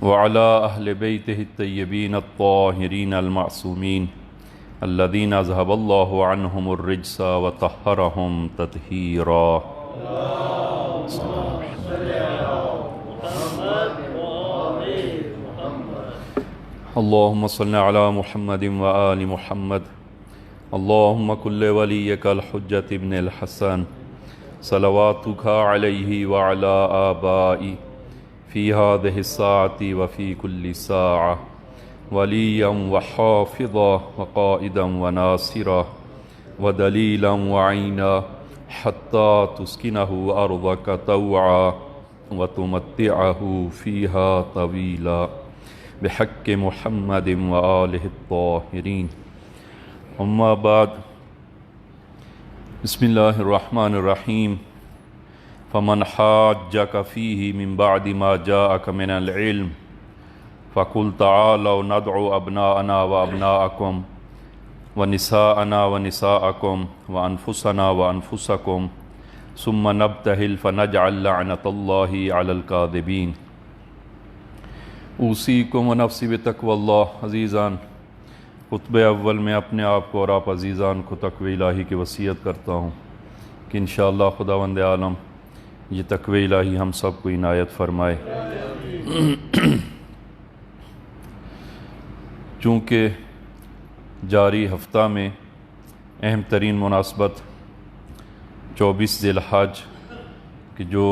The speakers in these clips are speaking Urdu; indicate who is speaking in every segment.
Speaker 1: وعلى أهل بيته الطيبين الطاهرين المعصومين الذين أذهب الله عنهم الرجس وطهرهم تطهيرا. اللهم صل على محمد وآل محمد. اللهم كن لوليك الحجة ابن الحسن صلواتك عليه وعلى آبائه في هذه الساعة وفي كل ساعة وليا وحافظا وقائدا وناصرا ودليلا وعينا حتى تسكنه أرضك طوعا وتمتعه فيها طويلا بحق محمد وآله الطاهرين. أما بعد، بسم الله الرحمن الرحيم. فمن حاجك فيه من بعد ما جاءك من العلم فقل تعالوا ندعو أبناءنا وأبناءكم ونساءنا ونساءكم وأنفسنا وأنفسكم ثم نبتهل فنجعل لعنة الله على الكاذبين. اوصیکم و نفسی بتقوی اللہ. عزیزان، خطبہ اول میں اپنے آپ کو اور آپ عزیزان کو تقوی الہی کی وصیت کرتا ہوں کہ انشاءاللہ خداوند عالم یہ تقوی الہی ہم سب کو عنایت فرمائے. چونکہ جاری ہفتہ میں اہم ترین مناسبت 24 ذی الحج کہ جو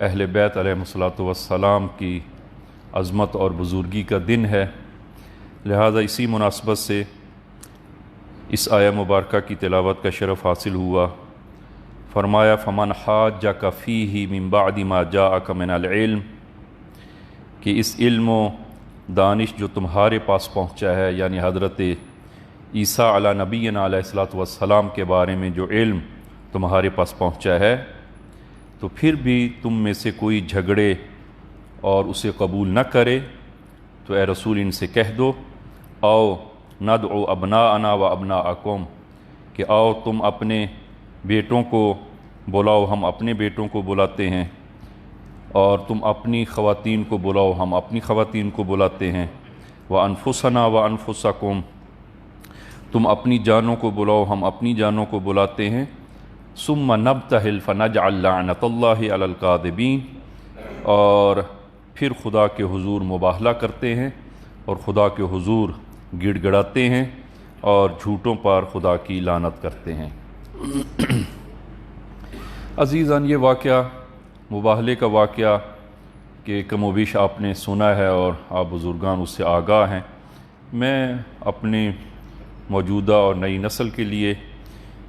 Speaker 1: اہل بیت علیہ السلام کی عظمت اور بزرگی کا دن ہے، لہذا اسی مناسبت سے اس آیہ مبارکہ کی تلاوت کا شرف حاصل ہوا. فرمایا فمن حاجک فیہ من بعد ما جاءک من العلم، کہ اس علم و دانش جو تمہارے پاس پہنچا ہے، یعنی حضرت عیسیٰ علی نبینا علیہ السلام کے بارے میں جو علم تمہارے پاس پہنچا ہے، تو پھر بھی تم میں سے کوئی جھگڑے اور اسے قبول نہ کرے تو اے رسول ان سے کہہ دو آؤ ندعو ابناءنا و ابناءکم، کہ آؤ تم اپنے بیٹوں کو بلاؤ، ہم اپنے بیٹوں کو بلاتے ہیں، اور تم اپنی خواتین کو بلاؤ، ہم اپنی خواتین کو بلاتے ہیں. وانفسنا وانفسکم، تم اپنی جانوں کو بلاؤ، ہم اپنی جانوں کو بلاتے ہیں. ثم نبتہل فنجعل لعنۃ اللہ علی الکاذبین، اور پھر خدا کے حضور مباہلہ کرتے ہیں اور خدا کے حضور گڑ گڑاتے ہیں اور جھوٹوں پر خدا کی لعنت کرتے ہیں. عزیزان، یہ واقعہ مباہلے کا واقعہ کہ کم و بیش آپ نے سنا ہے اور آپ بزرگان اس سے آگاہ ہیں. میں اپنی موجودہ اور نئی نسل کے لیے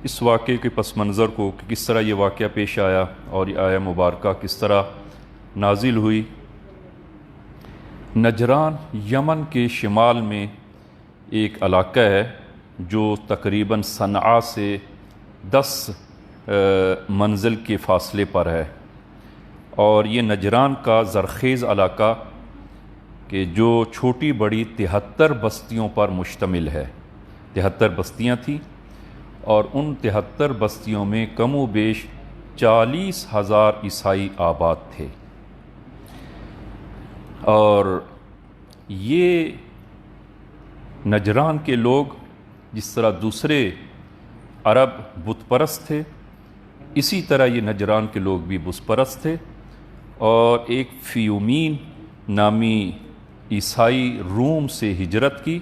Speaker 1: اس واقعے کے پس منظر کو کہ کس طرح یہ واقعہ پیش آیا اور یہ آیہ مبارکہ کس طرح نازل ہوئی. نجران یمن کے شمال میں ایک علاقہ ہے جو تقریباً صنعاء سے 10 منزل کے فاصلے پر ہے، اور یہ نجران کا زرخیز علاقہ کہ جو چھوٹی بڑی 73 بستیوں پر مشتمل ہے. 73 بستیاں تھیں، اور ان 73 بستیوں میں کم و بیش 40,000 عیسائی آباد تھے. اور یہ نجران کے لوگ جس طرح دوسرے عرب بت پرست تھے، اسی طرح یہ نجران کے لوگ بھی بت پرست تھے. اور ایک فیومین نامی عیسائی روم سے ہجرت کی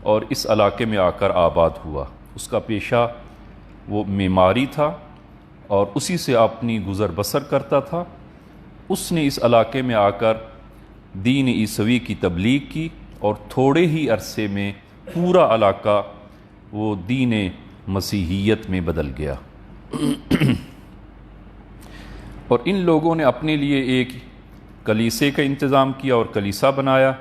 Speaker 1: اور اس علاقے میں آ کر آباد ہوا. اس کا پیشہ وہ معماری تھا اور اسی سے اپنی گزر بسر کرتا تھا. اس نے اس علاقے میں آ کر دین عیسوی کی تبلیغ کی اور تھوڑے ہی عرصے میں پورا علاقہ وہ دین مسیحیت میں بدل گیا. اور ان لوگوں نے اپنے لیے ایک کلیسے کا انتظام کیا اور کلیسا بنایا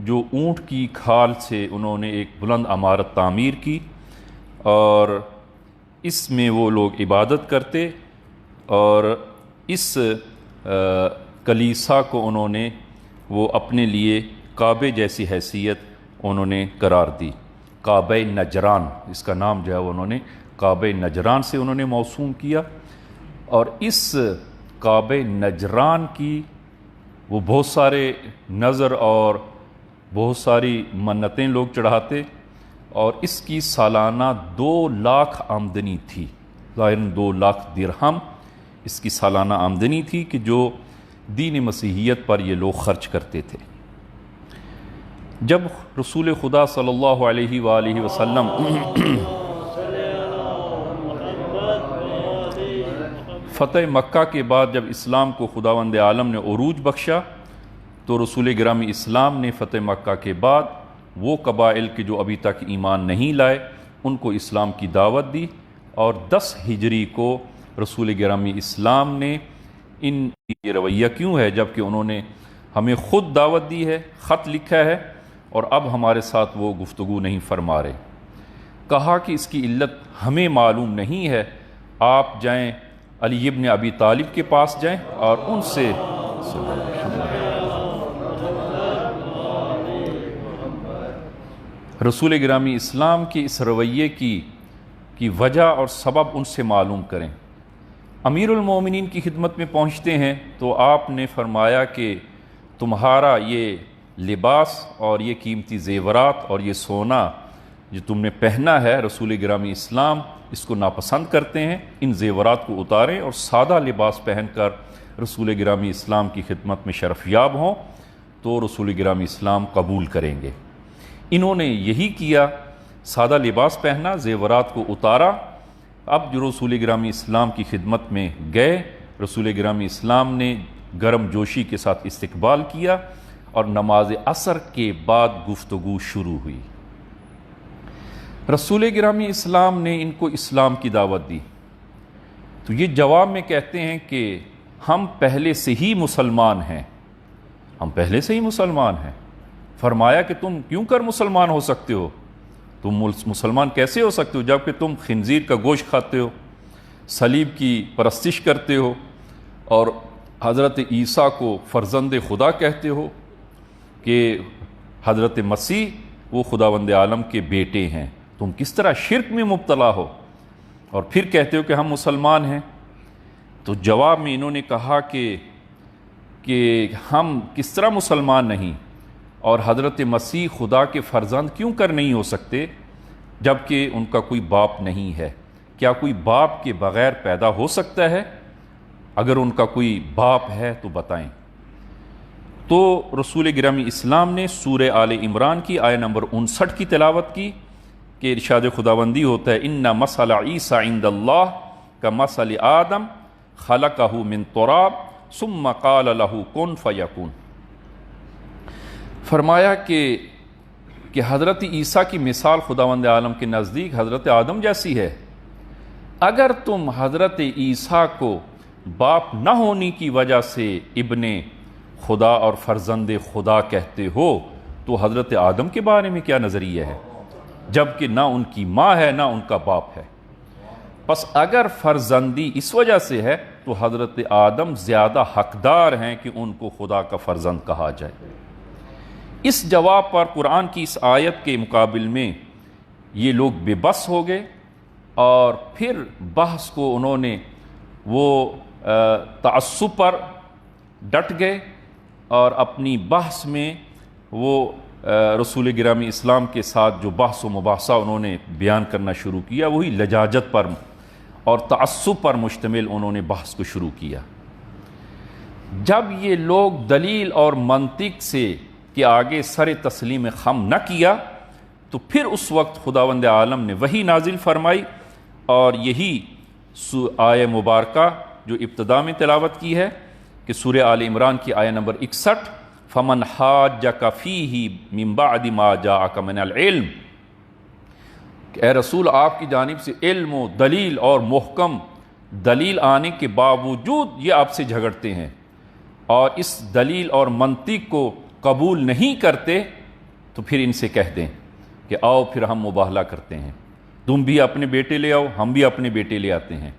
Speaker 1: جو اونٹ کی کھال سے انہوں نے ایک بلند عمارت تعمیر کی، اور اس میں وہ لوگ عبادت کرتے، اور اس کلیسا کو انہوں نے وہ اپنے لیے کعبے جیسی حیثیت انہوں نے قرار دی. کعبہ نجران اس کا نام جو ہے انہوں نے کعبہ نجران سے انہوں نے موسوم کیا. اور اس کعبہ نجران کی وہ بہت سارے نظر اور بہت ساری منتیں لوگ چڑھاتے، اور اس کی سالانہ 2 لاکھ آمدنی تھی، ظاہراً 2 لاکھ درہم اس کی سالانہ آمدنی تھی کہ جو دین مسیحیت پر یہ لوگ خرچ کرتے تھے۔ جب رسول خدا صلی اللہ علیہ وآلہ وسلم فتح مکہ کے بعد جب اسلام کو خداوند عالم نے عروج بخشا، تو رسول گرامی اسلام نے فتح مکہ کے بعد وہ قبائل کے جو ابھی تک ایمان نہیں لائے ان کو اسلام کی دعوت دی، اور 10 ہجری کو رسول گرامی اسلام نے ان یہ رویہ کیوں ہے جبکہ انہوں نے ہمیں خود دعوت دی ہے، خط لکھا ہے، اور اب ہمارے ساتھ وہ گفتگو نہیں فرما رہے؟ کہا کہ اس کی علت ہمیں معلوم نہیں ہے، آپ جائیں علی ابن ابی طالب کے پاس جائیں اور ان سے رسول گرامی اسلام کے اس رویے کی وجہ اور سبب ان سے معلوم کریں۔ امیر المومنین کی خدمت میں پہنچتے ہیں تو آپ نے فرمایا کہ تمہارا یہ لباس اور یہ قیمتی زیورات اور یہ سونا جو تم نے پہنا ہے، رسول گرامی اسلام اس کو ناپسند کرتے ہیں، ان زیورات کو اتاریں اور سادہ لباس پہن کر رسول گرامی اسلام کی خدمت میں شرف یاب ہوں، تو رسول گرامی اسلام قبول کریں گے۔ انہوں نے یہی کیا، سادہ لباس پہنا، زیورات کو اتارا۔ اب جو رسول گرامی اسلام کی خدمت میں گئے، رسول گرامی اسلام نے گرم جوشی کے ساتھ استقبال کیا، اور نماز عصر کے بعد گفتگو شروع ہوئی۔ رسول گرامی اسلام نے ان کو اسلام کی دعوت دی، تو یہ جواب میں کہتے ہیں کہ ہم پہلے سے ہی مسلمان ہیں، ہم پہلے سے ہی مسلمان ہیں۔ فرمایا کہ تم کیوں کر مسلمان ہو سکتے ہو؟ تم مسلمان کیسے ہو سکتے ہو جبکہ تم خنزیر کا گوشت کھاتے ہو، صلیب کی پرستش کرتے ہو، اور حضرت عیسیٰ کو فرزند خدا کہتے ہو کہ حضرت مسیح وہ خداوند عالم کے بیٹے ہیں؟ تم کس طرح شرک میں مبتلا ہو اور پھر کہتے ہو کہ ہم مسلمان ہیں؟ تو جواب میں انہوں نے کہا کہ ہم کس طرح مسلمان نہیں، اور حضرت مسیح خدا کے فرزند کیوں کر نہیں ہو سکتے جبکہ ان کا کوئی باپ نہیں ہے؟ کیا کوئی باپ کے بغیر پیدا ہو سکتا ہے؟ اگر ان کا کوئی باپ ہے تو بتائیں۔ تو رسول گرامی اسلام نے سورہ آل عمران کی آیہ نمبر 59 کی تلاوت کی کہ ارشاد خداوندی ہوتا ہے ان مثل عیسیٰ عند اللہ کمثل آدم خلقہ من تراب ثم قال له کن فیکون۔ فرمایا کہ حضرت عیسیٰ کی مثال خداوند عالم کے نزدیک حضرت آدم جیسی ہے۔ اگر تم حضرت عیسیٰ کو باپ نہ ہونے کی وجہ سے ابن خدا اور فرزند خدا کہتے ہو تو حضرت آدم کے بارے میں کیا نظریہ ہے جبکہ نہ ان کی ماں ہے نہ ان کا باپ ہے؟ پس اگر فرزندی اس وجہ سے ہے تو حضرت آدم زیادہ حقدار ہیں کہ ان کو خدا کا فرزند کہا جائے۔ اس جواب پر قرآن کی اس آیت کے مقابل میں یہ لوگ بے بس ہو گئے، اور پھر بحث کو انہوں نے وہ تعصب پر ڈٹ گئے، اور اپنی بحث میں وہ رسول گرامی اسلام کے ساتھ جو بحث و مباحثہ انہوں نے بیان کرنا شروع کیا وہی لجاجت پر اور تعصب پر مشتمل انہوں نے بحث کو شروع کیا۔ جب یہ لوگ دلیل اور منطق سے کہ آگے سر تسلیم خم نہ کیا تو پھر اس وقت خداوند عالم نے وحی نازل فرمائی، اور یہی آیہ مبارکہ جو ابتدا میں تلاوت کی ہے کہ سورہ آل عمران کی آیہ نمبر 61 فمن حاجک فیہ من بعد ما جاءک من العلم، کہ اے رسول آپ کی جانب سے علم و دلیل اور محکم دلیل آنے کے باوجود یہ آپ سے جھگڑتے ہیں اور اس دلیل اور منطق کو قبول نہیں کرتے، تو پھر ان سے کہہ دیں کہ آؤ پھر ہم مباہلہ کرتے ہیں، تم بھی اپنے بیٹے لے آؤ ہم بھی اپنے بیٹے لے آتے ہیں،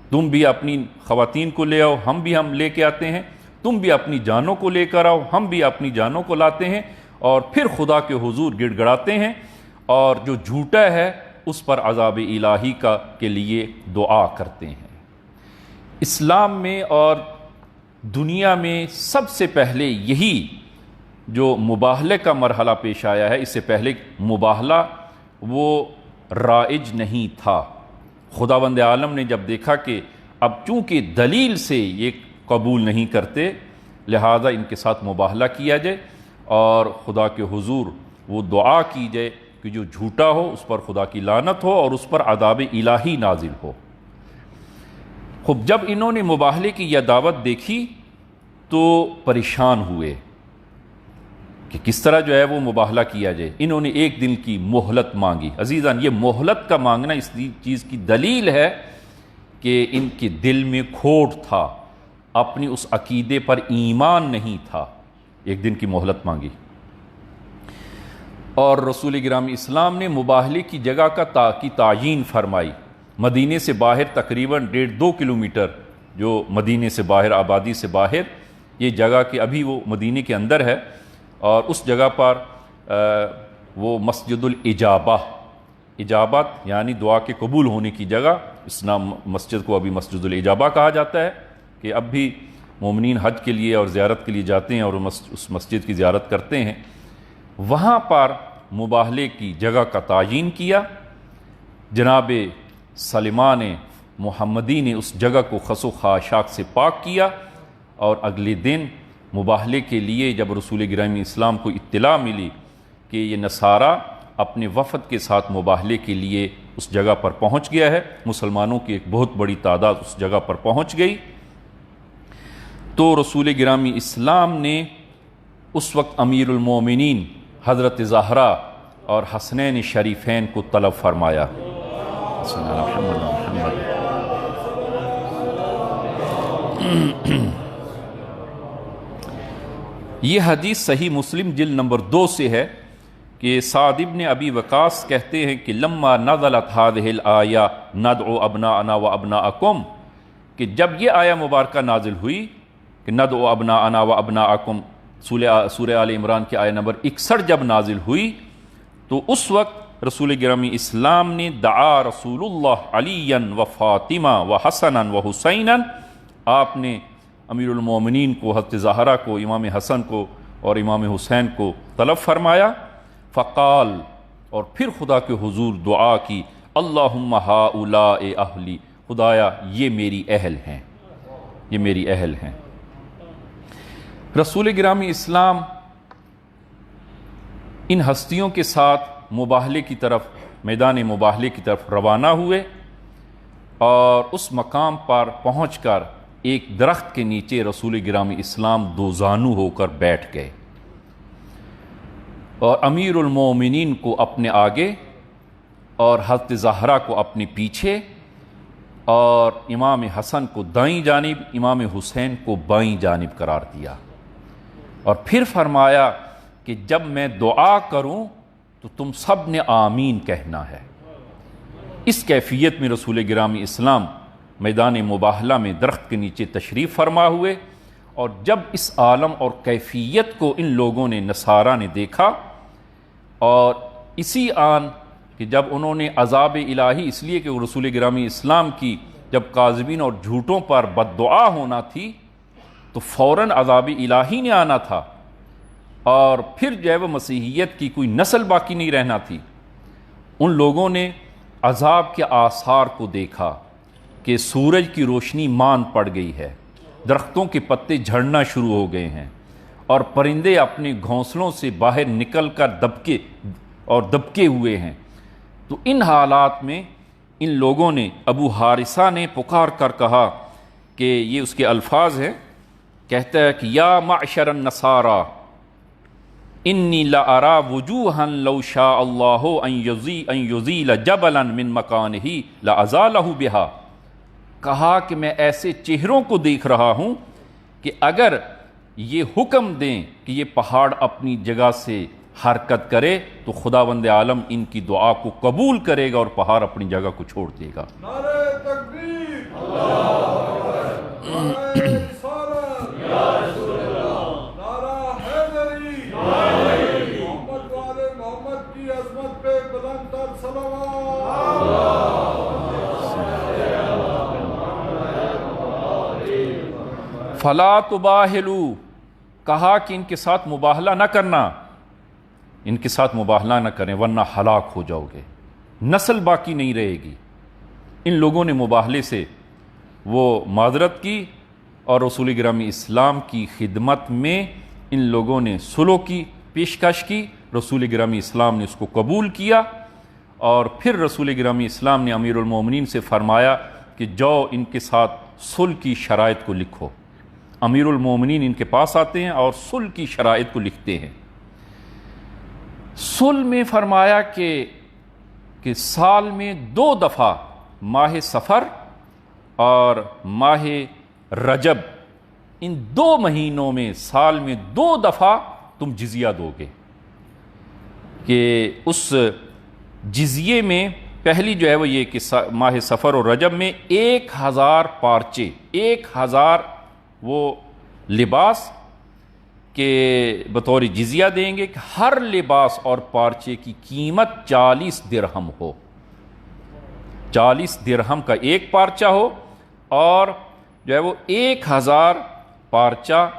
Speaker 1: تم بھی اپنی خواتین کو لے آؤ ہم بھی لے کے آتے ہیں، تم بھی اپنی جانوں کو لے کر آؤ ہم بھی اپنی جانوں کو لاتے ہیں، اور پھر خدا کے حضور گڑ گڑاتے ہیں، اور جو جھوٹا ہے اس پر عذاب الہی کے لیے دعا کرتے ہیں۔ اسلام میں اور دنیا میں سب سے پہلے یہی جو مباہلے کا مرحلہ پیش آیا ہے، اس سے پہلے مباہلہ وہ رائج نہیں تھا۔ خداوند عالم نے جب دیکھا کہ اب چونکہ دلیل سے یہ قبول نہیں کرتے، لہذا ان کے ساتھ مباہلہ کیا جائے اور خدا کے حضور وہ دعا کی جائے کہ جو جھوٹا ہو اس پر خدا کی لعنت ہو اور اس پر عذاب الہی نازل ہو۔ خب جب انہوں نے مباہلے کی یہ دعوت دیکھی تو پریشان ہوئے کہ کس طرح جو ہے وہ مباہلہ کیا جائے۔ انہوں نے ایک دن کی مہلت مانگی۔ عزیزان، یہ مہلت کا مانگنا اس چیز کی دلیل ہے کہ ان کے دل میں کھوٹ تھا، اپنی اس عقیدے پر ایمان نہیں تھا۔ ایک دن کی مہلت مانگی، اور رسول گرامی اسلام نے مباہلے کی جگہ کی تعیین فرمائی۔ مدینے سے باہر تقریباً 1.5-2 کلومیٹر جو مدینے سے باہر، آبادی سے باہر یہ جگہ کہ ابھی وہ مدینے کے اندر ہے، اور اس جگہ پر وہ مسجد الاجابہ، اجابت یعنی دعا کے قبول ہونے کی جگہ، اس نام مسجد کو ابھی مسجد الاجابہ کہا جاتا ہے، کہ اب بھی مومنین حج کے لیے اور زیارت کے لیے جاتے ہیں اور اس مسجد کی زیارت کرتے ہیں۔ وہاں پر مباہلے کی جگہ کا تعیین کیا۔ جناب سلمان محمدی نے اس جگہ کو خس و خاشاک سے پاک کیا، اور اگلے دن مباہلے کے لیے جب رسول گرامی اسلام کو اطلاع ملی کہ یہ نصارہ اپنے وفد کے ساتھ مباہلے کے لیے اس جگہ پر پہنچ گیا ہے، مسلمانوں کی ایک بہت بڑی تعداد اس جگہ پر پہنچ گئی، تو رسول گرامی اسلام نے اس وقت امیر المومنین حضرت زہرا اور حسنین شریفین کو طلب فرمایا۔ یہ حدیث صحیح مسلم جلد نمبر 2 سے ہے کہ سعد ابن ابی وقاص کہتے ہیں کہ لما نزلت هذه الآیہ ندعو ابناءنا وابناءکم، کہ جب یہ آیہ مبارکہ نازل ہوئی کہ ندعو ابناءنا وابناءکم، سورہ آل عمران کی آیہ نمبر 61 جب نازل ہوئی، تو اس وقت رسول گرامی اسلام نے دعا رسول اللہ علیاً و فاطمہ و حسناً و حسیناً، آپ نے امیر المومنین کو، حضرت زہرا کو، امام حسن کو اور امام حسین کو طلب فرمایا۔ فقال، اور پھر خدا کے حضور دعا کی، اللہم ہؤلاء اہلی، خدایا یہ میری اہل ہیں، یہ میری اہل ہیں۔ رسول گرامی اسلام ان ہستیوں کے ساتھ مباہلے کی طرف، میدان مباہلے کی طرف روانہ ہوئے، اور اس مقام پر پہنچ کر ایک درخت کے نیچے رسول گرامی اسلام دو زانو ہو کر بیٹھ گئے، اور امیر المومنین کو اپنے آگے اور حضرت زہرا کو اپنے پیچھے، اور امام حسن کو دائیں جانب، امام حسین کو بائیں جانب قرار دیا، اور پھر فرمایا کہ جب میں دعا کروں تو تم سب نے آمین کہنا ہے۔ اس کیفیت میں رسول گرامی اسلام میدان مباہلہ میں درخت کے نیچے تشریف فرما ہوئے، اور جب اس عالم اور کیفیت کو ان لوگوں نے، نصارہ نے دیکھا، اور اسی آن کہ جب انہوں نے عذاب الہی، اس لیے کہ رسول گرامی اسلام کی جب کاذبین اور جھوٹوں پر بد دعا ہونا تھی تو فوراً عذاب الہی نے آنا تھا، اور پھر جو ہے وہ مسیحیت کی کوئی نسل باقی نہیں رہنا تھی۔ ان لوگوں نے عذاب کے آثار کو دیکھا کہ سورج کی روشنی ماند پڑ گئی ہے، درختوں کے پتے جھڑنا شروع ہو گئے ہیں، اور پرندے اپنے گھونسلوں سے باہر نکل کر دبکے ہوئے ہیں۔ تو ان حالات میں ان لوگوں نے، ابو حارثہ نے پکار کر کہا کہ یہ اس کے الفاظ ہیں، کہتا ہے کہ یا معشر النصارى انی لارا وجوہا لو شاء اللہ ان یزیل جبلا من مکانہ لازالہ بہا، کہا کہ میں ایسے چہروں کو دیکھ رہا ہوں کہ اگر یہ حکم دیں کہ یہ پہاڑ اپنی جگہ سے حرکت کرے تو خداوند عالم ان کی دعا کو قبول کرے گا اور پہاڑ اپنی جگہ کو چھوڑ دے گا۔
Speaker 2: نعرہ تکبیر، اللہ اکبر، نعرہ رسالت، یا رسول اللہ، نعرہ حیدری، محمد والے محمد کی عظمت پہ بلند تر صلوات۔
Speaker 1: فلا تباہلوا، کہا کہ ان کے ساتھ مباہلہ نہ کرنا، ان کے ساتھ مباہلہ نہ کریں ورنہ ہلاک ہو جاؤ گے، نسل باقی نہیں رہے گی۔ ان لوگوں نے مباہلے سے وہ معذرت کی اور رسول گرامی اسلام کی خدمت میں ان لوگوں نے صلح کی پیشکش کی، رسول گرامی اسلام نے اس کو قبول کیا، اور پھر رسول گرامی اسلام نے امیر المومنین سے فرمایا کہ جاؤ ان کے ساتھ صلح کی شرائط کو لکھو۔ امیر المومنین ان کے پاس آتے ہیں اور صلح کی شرائط کو لکھتے ہیں۔ صلح میں فرمایا کہ سال میں 2 دفعہ ماہ صفر اور ماہ رجب، ان 2 مہینوں میں سال میں 2 دفعہ تم جزیہ دو گے، کہ اس جزیے میں پہلی جو ہے وہ یہ کہ ماہ صفر اور رجب میں 1000 پارچے، 1000 وہ لباس کے بطور جزیہ دیں گے کہ ہر لباس اور پارچے کی قیمت 40 درہم ہو، 40 درہم کا ایک پارچہ ہو، اور جو ہے وہ 1000 پارچہ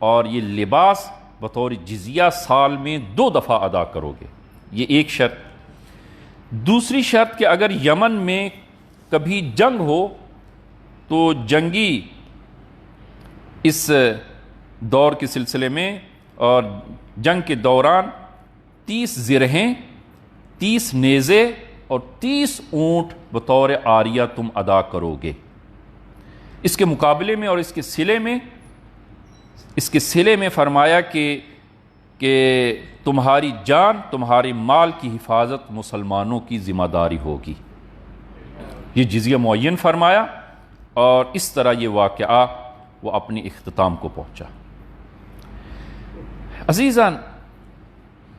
Speaker 1: اور یہ لباس بطور جزیہ سال میں 2 دفعہ ادا کرو گے۔ یہ ایک شرط۔ دوسری شرط کہ اگر یمن میں کبھی جنگ ہو تو جنگی اس دور کے سلسلے میں اور جنگ کے دوران 30 زرہیں، 30 نیزے اور 30 اونٹ بطور عاریہ تم ادا کرو گے۔ اس کے مقابلے میں اور اس کے صلے میں فرمایا کہ تمہاری جان، تمہارے مال کی حفاظت مسلمانوں کی ذمہ داری ہوگی۔ یہ جزیہ معین فرمایا، اور اس طرح یہ واقعہ وہ اپنی اختتام کو پہنچا۔ عزیزان،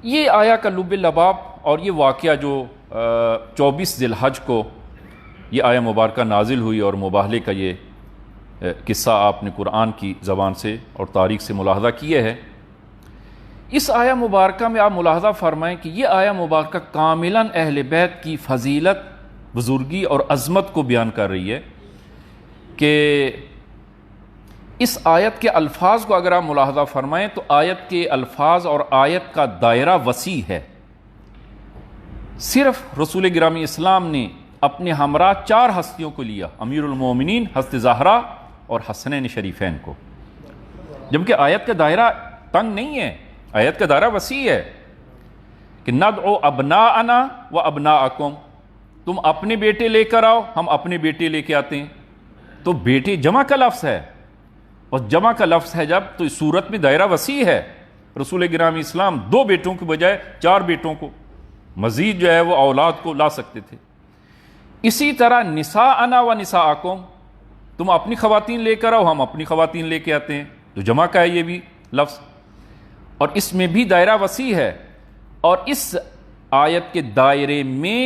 Speaker 1: یہ آیا کا لب لباب اور یہ واقعہ جو 24 ذی الحج کو یہ آیا مبارکہ نازل ہوئی، اور مباہلے کا یہ قصہ آپ نے قرآن کی زبان سے اور تاریخ سے ملاحظہ کیا ہے۔ اس آیا مبارکہ میں آپ ملاحظہ فرمائیں کہ یہ آیا مبارکہ کاملاً اہل بیت کی فضیلت، بزرگی اور عظمت کو بیان کر رہی ہے، کہ اس آیت کے الفاظ کو اگر آپ ملاحظہ فرمائیں تو آیت کے الفاظ اور آیت کا دائرہ وسیع ہے۔ صرف رسول گرامی اسلام نے اپنے ہمراہ 4 ہستیوں کو لیا، امیر المومنین، حضرت زہرا اور حسنین شریفین کو، جبکہ آیت کا دائرہ تنگ نہیں ہے، آیت کا دائرہ وسیع ہے کہ ندعو ابناءنا و ابناءکم، تم اپنے بیٹے لے کر آؤ، ہم اپنے بیٹے لے کے آتے ہیں۔ تو بیٹے جمع کا لفظ ہے، اور جمع کا لفظ ہے جب تو اس صورت میں دائرہ وسیع ہے۔ رسول گرامی اسلام 2 بیٹوں کے بجائے 4 بیٹوں کو، مزید جو ہے وہ اولاد کو لا سکتے تھے۔ اسی طرح نساءنا و نساءکم، تم اپنی خواتین لے کر آؤ، ہم اپنی خواتین لے کے آتے ہیں، تو جمع کا ہے یہ بھی لفظ، اور اس میں بھی دائرہ وسیع ہے۔ اور اس آیت کے دائرے میں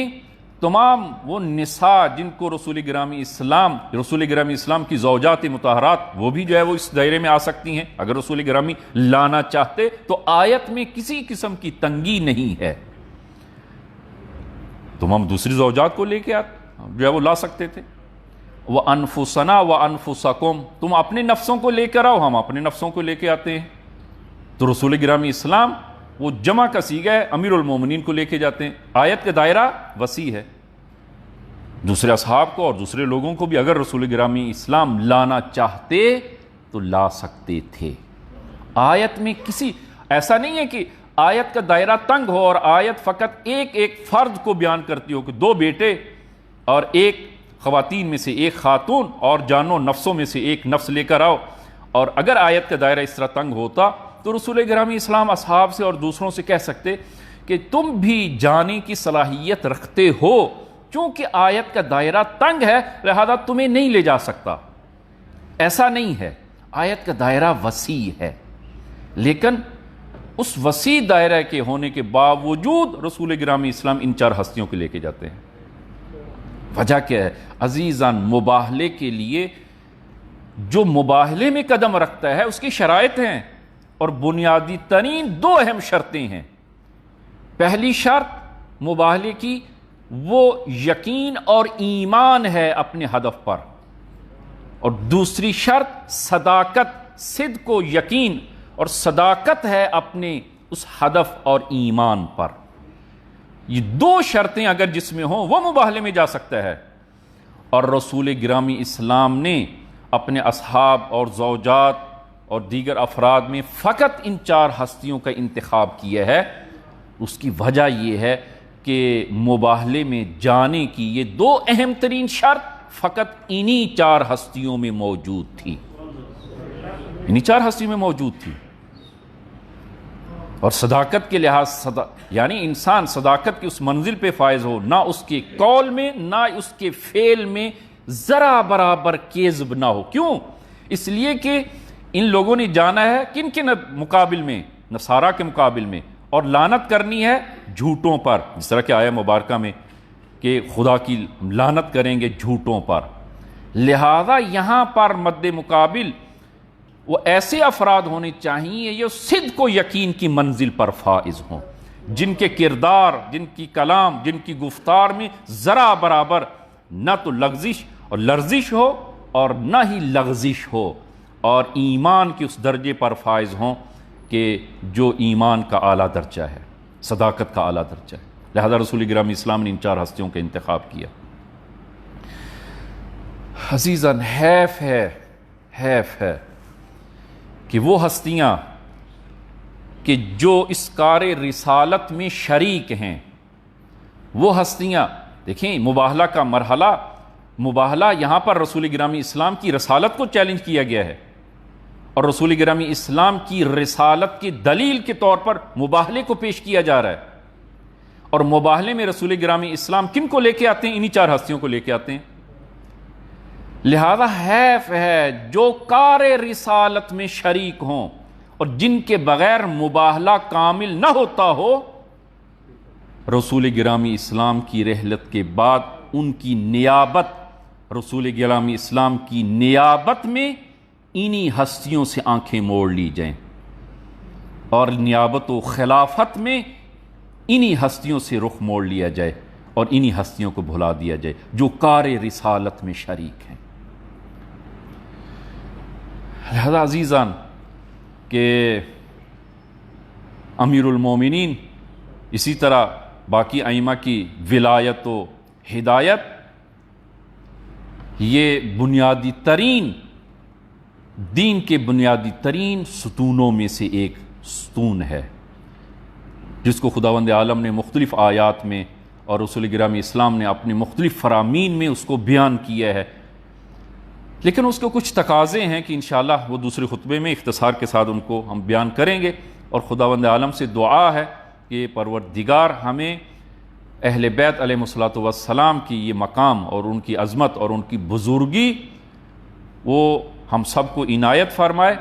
Speaker 1: تمام وہ نساء جن کو رسول گرامی اسلام کی زوجات مطہرات، وہ بھی جو ہے وہ اس دائرے میں آ سکتی ہیں اگر رسول گرامی لانا چاہتے، تو آیت میں کسی قسم کی تنگی نہیں ہے۔ تم ہم دوسری زوجات کو لے کے جو ہے وہ لا سکتے تھے۔ وَأَنفُسَنَا وَأَنفُسَكُمْ، تم اپنے نفسوں کو لے کر آؤ، ہم اپنے نفسوں کو لے کے آتے ہیں۔ تو رسول گرامی اسلام وہ جمع کا صیغہ ہے، امیر المومنین کو لے کے جاتے ہیں۔ آیت کا دائرہ وسیع ہے، دوسرے اصحاب کو اور دوسرے لوگوں کو بھی اگر رسول گرامی اسلام لانا چاہتے تو لا سکتے تھے۔ آیت میں کسی ایسا نہیں ہے کہ آیت کا دائرہ تنگ ہو اور آیت فقط ایک فرد کو بیان کرتی ہو کہ 2 بیٹے اور 1 خواتین میں سے 1 خاتون اور جانو نفسوں میں سے 1 نفس لے کر آؤ۔ اور اگر آیت کا دائرہ اس طرح تنگ ہوتا تو رسول گرامی اسلام اصحاب سے اور دوسروں سے کہہ سکتے کہ تم بھی جانے کی صلاحیت رکھتے ہو، چونکہ آیت کا دائرہ تنگ ہے لہذا تمہیں نہیں لے جا سکتا۔ ایسا نہیں ہے، آیت کا دائرہ وسیع ہے، لیکن اس وسیع دائرہ کے ہونے کے باوجود رسول گرامی اسلام ان 4 ہستیوں کو لے کے جاتے ہیں۔ وجہ کیا ہے عزیزان؟ مباہلے کے لیے جو مباہلے میں قدم رکھتا ہے اس کی شرائط ہیں، اور بنیادی ترین 2 اہم شرطیں ہیں۔ پہلی شرط مباہلے کی وہ یقین اور ایمان ہے اپنے ہدف پر، اور دوسری شرط صداقت،
Speaker 3: صدق و یقین اور صداقت ہے اپنے اس ہدف اور ایمان پر. یہ دو شرطیں اگر جس میں ہوں وہ مباہلے میں جا سکتا ہے. اور رسول گرامی اسلام نے اپنے اصحاب اور زوجات اور دیگر افراد میں فقط ان 4 ہستیوں کا انتخاب کیا ہے. اس کی وجہ یہ ہے کہ مباہلے میں جانے کی یہ 2 اہم ترین شرط فقط انہی 4 ہستیوں میں موجود تھی. انہی 4 ہستیوں میں موجود تھی. اور صداقت کے لحاظ یعنی انسان صداقت کی اس منزل پہ فائز ہو، نہ اس کے قول میں نہ اس کے فعل میں ذرا برابر کذب نہ ہو. کیوں؟ اس لیے کہ ان لوگوں نے جانا ہے کن کے مقابل میں؟ نصارہ کے مقابل میں. اور لعنت کرنی ہے جھوٹوں پر، جس طرح کہ آیہ مبارکہ میں کہ خدا کی لعنت کریں گے جھوٹوں پر. لہذا یہاں پر مد مقابل وہ ایسے افراد ہونے چاہیے جو صدق و یقین کی منزل پر فائز ہوں، جن کے کردار، جن کی کلام، جن کی گفتار میں ذرا برابر نہ تو لغزش اور لرزش ہو اور نہ ہی لغزش ہو، اور ایمان کے اس درجے پر فائز ہوں کہ جو ایمان کا اعلیٰ درجہ ہے، صداقت کا اعلیٰ درجہ ہے. لہذا رسول گرامی اسلام نے ان 4 ہستیوں کا انتخاب کیا. عزیزاً حیف ہے کہ وہ ہستیاں کہ جو اس کار رسالت میں شریک ہیں، وہ ہستیاں دیکھیں مباہلہ کا مرحلہ، مباہلہ یہاں پر رسول گرامی اسلام کی رسالت کو چیلنج کیا گیا ہے، اور رسول گرامی اسلام کی رسالت کی دلیل کے طور پر مباہلے کو پیش کیا جا رہا ہے. اور مباہلے میں رسول گرامی اسلام کن کو لے کے آتے ہیں؟ انہی 4 ہستیوں کو لے کے آتے ہیں. لہذا حیف ہے جو کار رسالت میں شریک ہوں اور جن کے بغیر مباہلہ کامل نہ ہوتا ہو، رسول گرامی اسلام کی رحلت کے بعد ان کی نیابت، رسول گرامی اسلام کی نیابت میں انہی ہستیوں سے آنکھیں موڑ لی جائیں، اور نیابت و خلافت میں انہی ہستیوں سے رخ موڑ لیا جائے اور انہی ہستیوں کو بھلا دیا جائے جو کار رسالت میں شریک ہیں. لہذا عزیزان کہ امیر المومنین اسی طرح باقی ائمہ کی ولایت و ہدایت یہ بنیادی ترین دین کے بنیادی ترین ستونوں میں سے ایک ستون ہے، جس کو خداوند عالم نے مختلف آیات میں اور رسول گرامی اسلام نے اپنے مختلف فرامین میں اس کو بیان کیا ہے. لیکن اس کو کچھ تقاضے ہیں کہ انشاءاللہ وہ دوسرے خطبے میں اختصار کے ساتھ ان کو ہم بیان کریں گے. اور خداوند عالم سے دعا ہے کہ پروردگار ہمیں اہل بیت علیہ الصلوۃ والسلام کی یہ مقام اور ان کی عظمت اور ان کی بزرگی وہ ہم سب کو عنایت فرمائے،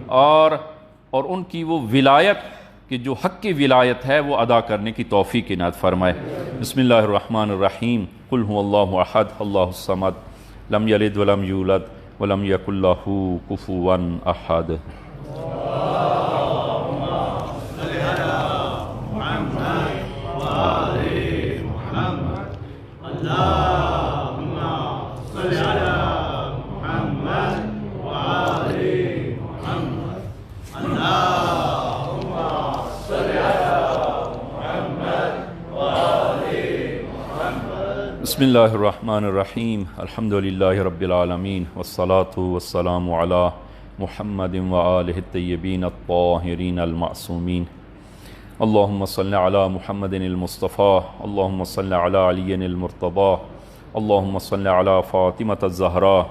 Speaker 3: اور ان کی وہ ولایت کہ جو حق کی ولایت ہے وہ ادا کرنے کی توفیق عنایت فرمائے. بسم اللہ الرحمن الرحیم. قل هو اللہ احد اللہ الصمد لم یلد ولم یولد ولم یکن لہ کفوا احد. بسم اللہ الرحمن الرحیم. الحمد للہ رب العالمین والصلاة والسلام علی محمد وآلہ الطیبین الطاہرین المعصومین. اللہم صل علی محمد المصطفیٰ، اللہم صل علی علی المرتضیٰ، اللہم صل علی فاطمة الزہراء،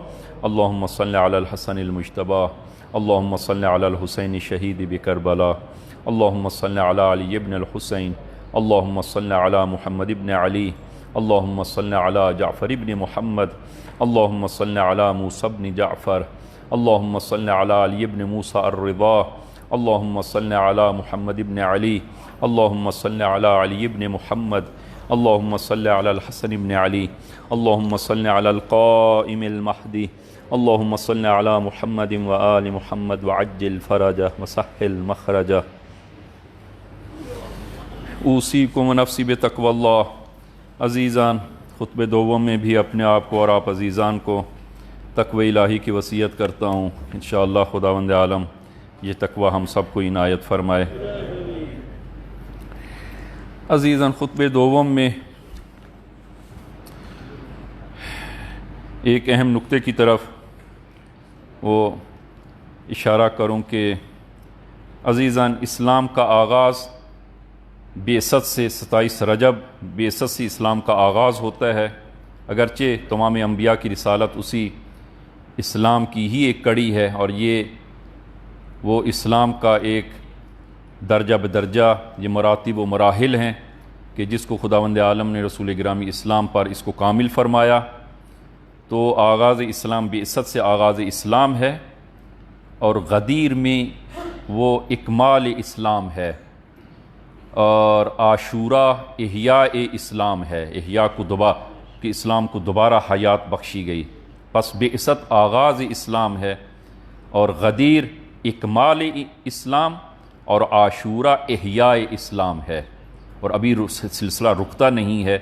Speaker 3: اللہم صل علی الحسن المجتبیٰ، اللہم صل علی الحسین شہید بکربلا، اللہم صل علی علی ابن الحسین، اللہم صل علی محمد ابن علی، اللہم صل علی جعفر ابن محمد، اللہم صل علی موسیٰ ابن جعفر، اللہم صل علی علی ابن موسیٰ الرضا، اللہم صل علی محمد ابن علی، اللہم صل علی علی ابن محمد، اللہم صل علی الحسن ابن علی، اللہم صل علی القائم المہدی، اللہم صل علی محمد وآل محمد وعجل فرجہ وسہل مخرجہ. اوصیکم ونفسی بتقوی اللہ. عزیزان، خطبہ دوم میں بھی اپنے آپ کو اور آپ عزیزان کو
Speaker 1: تقوی الہی کی وصیت کرتا ہوں، انشاءاللہ خداوند عالم یہ تقوی ہم سب کو عنایت فرمائے۔ عزیزاً، خطبہ دوم میں ایک اہم نقطے کی طرف وہ اشارہ کروں کہ عزیزاً، اسلام کا آغاز بعثت سے 27 رجب بعثت سے اسلام کا آغاز ہوتا ہے، اگرچہ تمام انبیاء کی رسالت اسی اسلام کی ہی ایک کڑی ہے، اور یہ وہ اسلام کا ایک درجہ بدرجہ یہ مراتب و مراحل ہیں کہ جس کو خداوند عالم نے رسول گرامی اسلام پر اس کو کامل فرمایا۔ تو آغاز اسلام بعثت سے آغاز اسلام ہے، اور غدیر میں وہ اکمال اسلام ہے، اور عاشورہ احیاء اسلام ہے، احیاء کو کہ اسلام کو دوبارہ حیات بخشی گئی۔ پس بعثت آغاز اسلام ہے، اور غدیر اکمال اسلام، اور عاشورہ احیاء اسلام ہے، اور ابھی سلسلہ رکتا نہیں ہے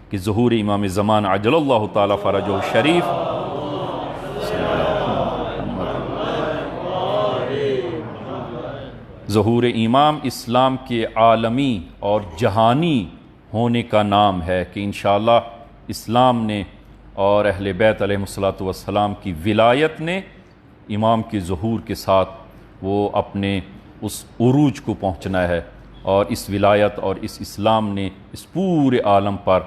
Speaker 1: کہ ظہور امام زمان عجل اللہ تعالیٰ فرجہ الشریف ظہور امام اسلام کے عالمی اور جہانی ہونے کا نام ہے کہ انشاءاللہ اسلام نے اور اہل بیت علیہ الصلوۃ والسلام کی ولایت نے امام کے ظہور کے ساتھ وہ اپنے اس عروج کو پہنچنا ہے، اور اس ولایت اور اس اسلام نے اس پورے عالم پر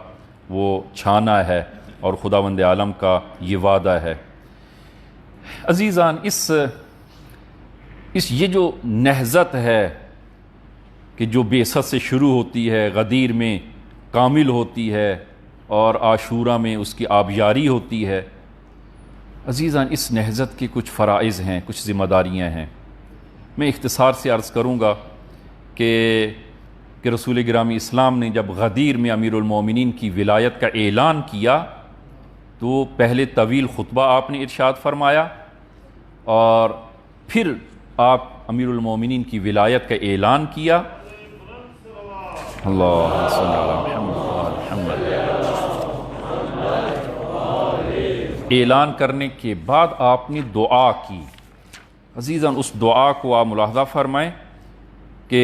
Speaker 1: وہ چھانا ہے، اور خداوند عالم کا یہ وعدہ ہے۔ عزیزان، یہ جو نہضت ہے کہ جو بعثت سے شروع ہوتی ہے، غدیر میں کامل ہوتی ہے، اور عاشورہ میں اس کی آبیاری ہوتی ہے، عزیزان اس نہضت کے کچھ فرائض ہیں، کچھ ذمہ داریاں ہیں۔ میں اختصار سے عرض کروں گا کہ رسول گرامی اسلام نے جب غدیر میں امیر المومنین کی ولایت کا اعلان کیا تو پہلے طویل خطبہ آپ نے ارشاد فرمایا، اور پھر آپ امیر المومنین کی ولایت کا اعلان کیا۔ اللہ صلی اللہ محمد۔ اعلان کرنے کے بعد آپ نے دعا کی۔ عزیزاً، اس دعا کو آپ ملاحظہ فرمائیں کہ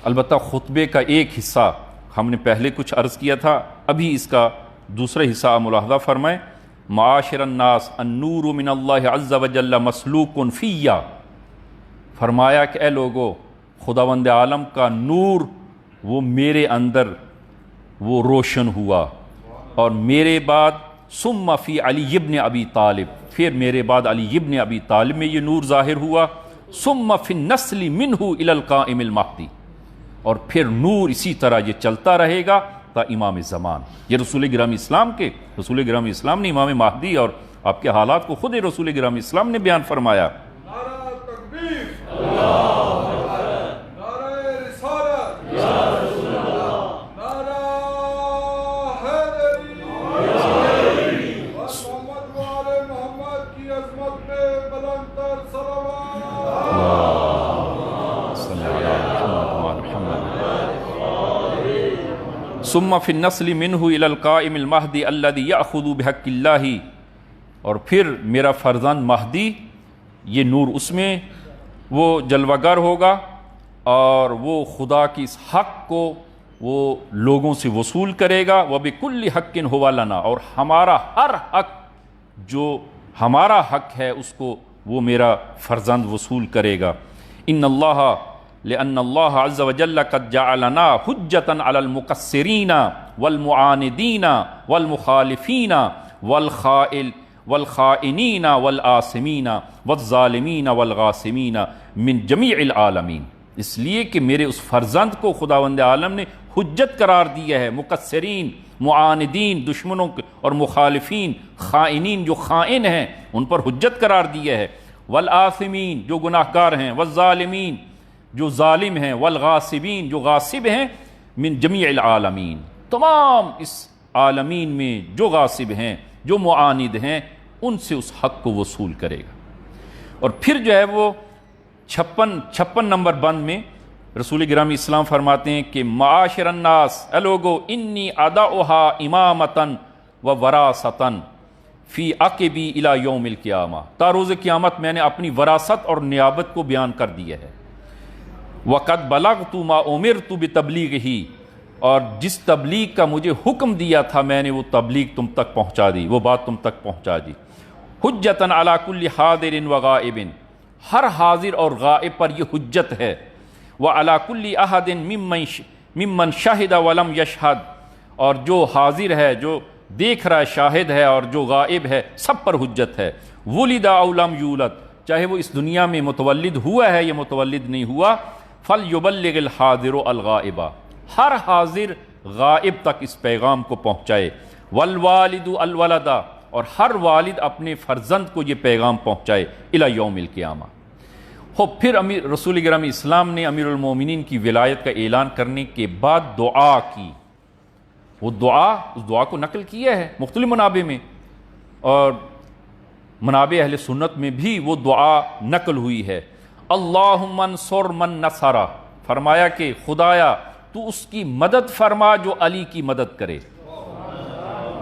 Speaker 1: البتہ خطبے کا ایک حصہ ہم نے پہلے کچھ عرض کیا تھا، ابھی اس کا دوسرا حصہ آپ ملاحظہ فرمائیں۔ معاشر الناس النور من اللہ عز وجل مسلوق فیہ، فرمایا کہ اے لوگو، خداوند عالم کا نور وہ میرے اندر وہ روشن ہوا، اور میرے بعد ثم فی علی ابن ابی طالب، پھر میرے بعد علی ابن ابی طالب میں یہ نور ظاہر ہوا، ثم فی النسل منہ الی القائم المہدی، اور پھر نور اسی طرح یہ چلتا رہے گا تا امام زمان۔ یہ رسول گرامی اسلام نے امام مہدی اور آپ کے حالات کو خود رسول گرامی اسلام نے بیان فرمایا۔
Speaker 2: نعرہ تکبیر، نعرہ رسالت، نعرہ حیدری، محمد و آل محمد کی عظمت میں بلند تر صلوات۔
Speaker 1: ثم فی النسل منہ الی القائم المہدی الذی یأخذ بحق اللہ، اور پھر میرا فرزند مہدی، یہ نور اس میں وہ جلوہ گر ہوگا، اور وہ خدا کی اس حق کو وہ لوگوں سے وصول کرے گا۔ وبکل حق ھو لنا، اور ہمارا ہر حق جو ہمارا حق ہے اس کو وہ میرا فرزند وصول کرے گا۔ ان اللہ لأن اللہ عز وجل قد جعلنا حجتا علی المقصرین والمعاندین والمخالفین والخائنین والآثمین والظالمین والغاصمین من جمیع العالمین، اس لیے کہ میرے اس فرزند کو خداوند عالم نے حجت قرار دیا ہے، مقصرین، معاندین، دشمنوں اور مخالفین، خائنین جو خائن ہیں ان پر حجت قرار دیا ہے، والآثمین جو گناہ گار ہیں، والظالمین جو ظالم ہیں، والغاصبین جو غاصب ہیں، من جمیع العالمین، تمام اس عالمین میں جو غاصب ہیں، جو معاند ہیں، ان سے اس حق کو وصول کرے گا۔ اور پھر جو ہے وہ 56 نمبر بند میں رسول گرامی اسلام فرماتے ہیں کہ معاشر الناس، اے لوگو، انی ادعوها امامتاً و وراثتاً،
Speaker 3: فی عقبی الی یوم القیامہ، تا روز قیامت میں نے اپنی وراثت اور نیابت کو بیان کر دیا ہے۔ وقد بلغت ما امرت بتبلیغہ، اور جس تبلیغ کا مجھے حکم دیا تھا میں نے وہ تبلیغ تم تک پہنچا دی، وہ بات تم تک پہنچا دی۔ حجتاً علی کل حاضر و غائب، ہر حاضر اور غائب پر یہ حجت ہے۔ وعلی کل احد ممن شہد ولم یشہد، اور جو حاضر ہے، جو دیکھ رہا ہے، شاہد ہے، اور جو غائب ہے، سب پر حجت ہے۔ ولد او لم یولد، چاہے وہ اس دنیا میں متولد ہوا ہے یا متولد نہیں ہوا، فلیبلغ الحاضر الغائب، ہر حاضر غائب تک اس پیغام کو پہنچائے۔ والوالد الولد، اور ہر والد اپنے فرزند کو یہ پیغام پہنچائے، الی یوم القیامہ۔ پھر رسول گرامی اسلام نے امیر المومنین کی ولایت کا اعلان کرنے کے بعد دعا کی۔ وہ اس دعا کو نقل کیا ہے مختلف منابع میں، اور منابع اہل سنت میں بھی وہ دعا نقل ہوئی ہے۔ اللہم انصر من نصرہ، فرمایا کہ خدایا تو اس کی مدد فرما جو علی کی مدد کرے،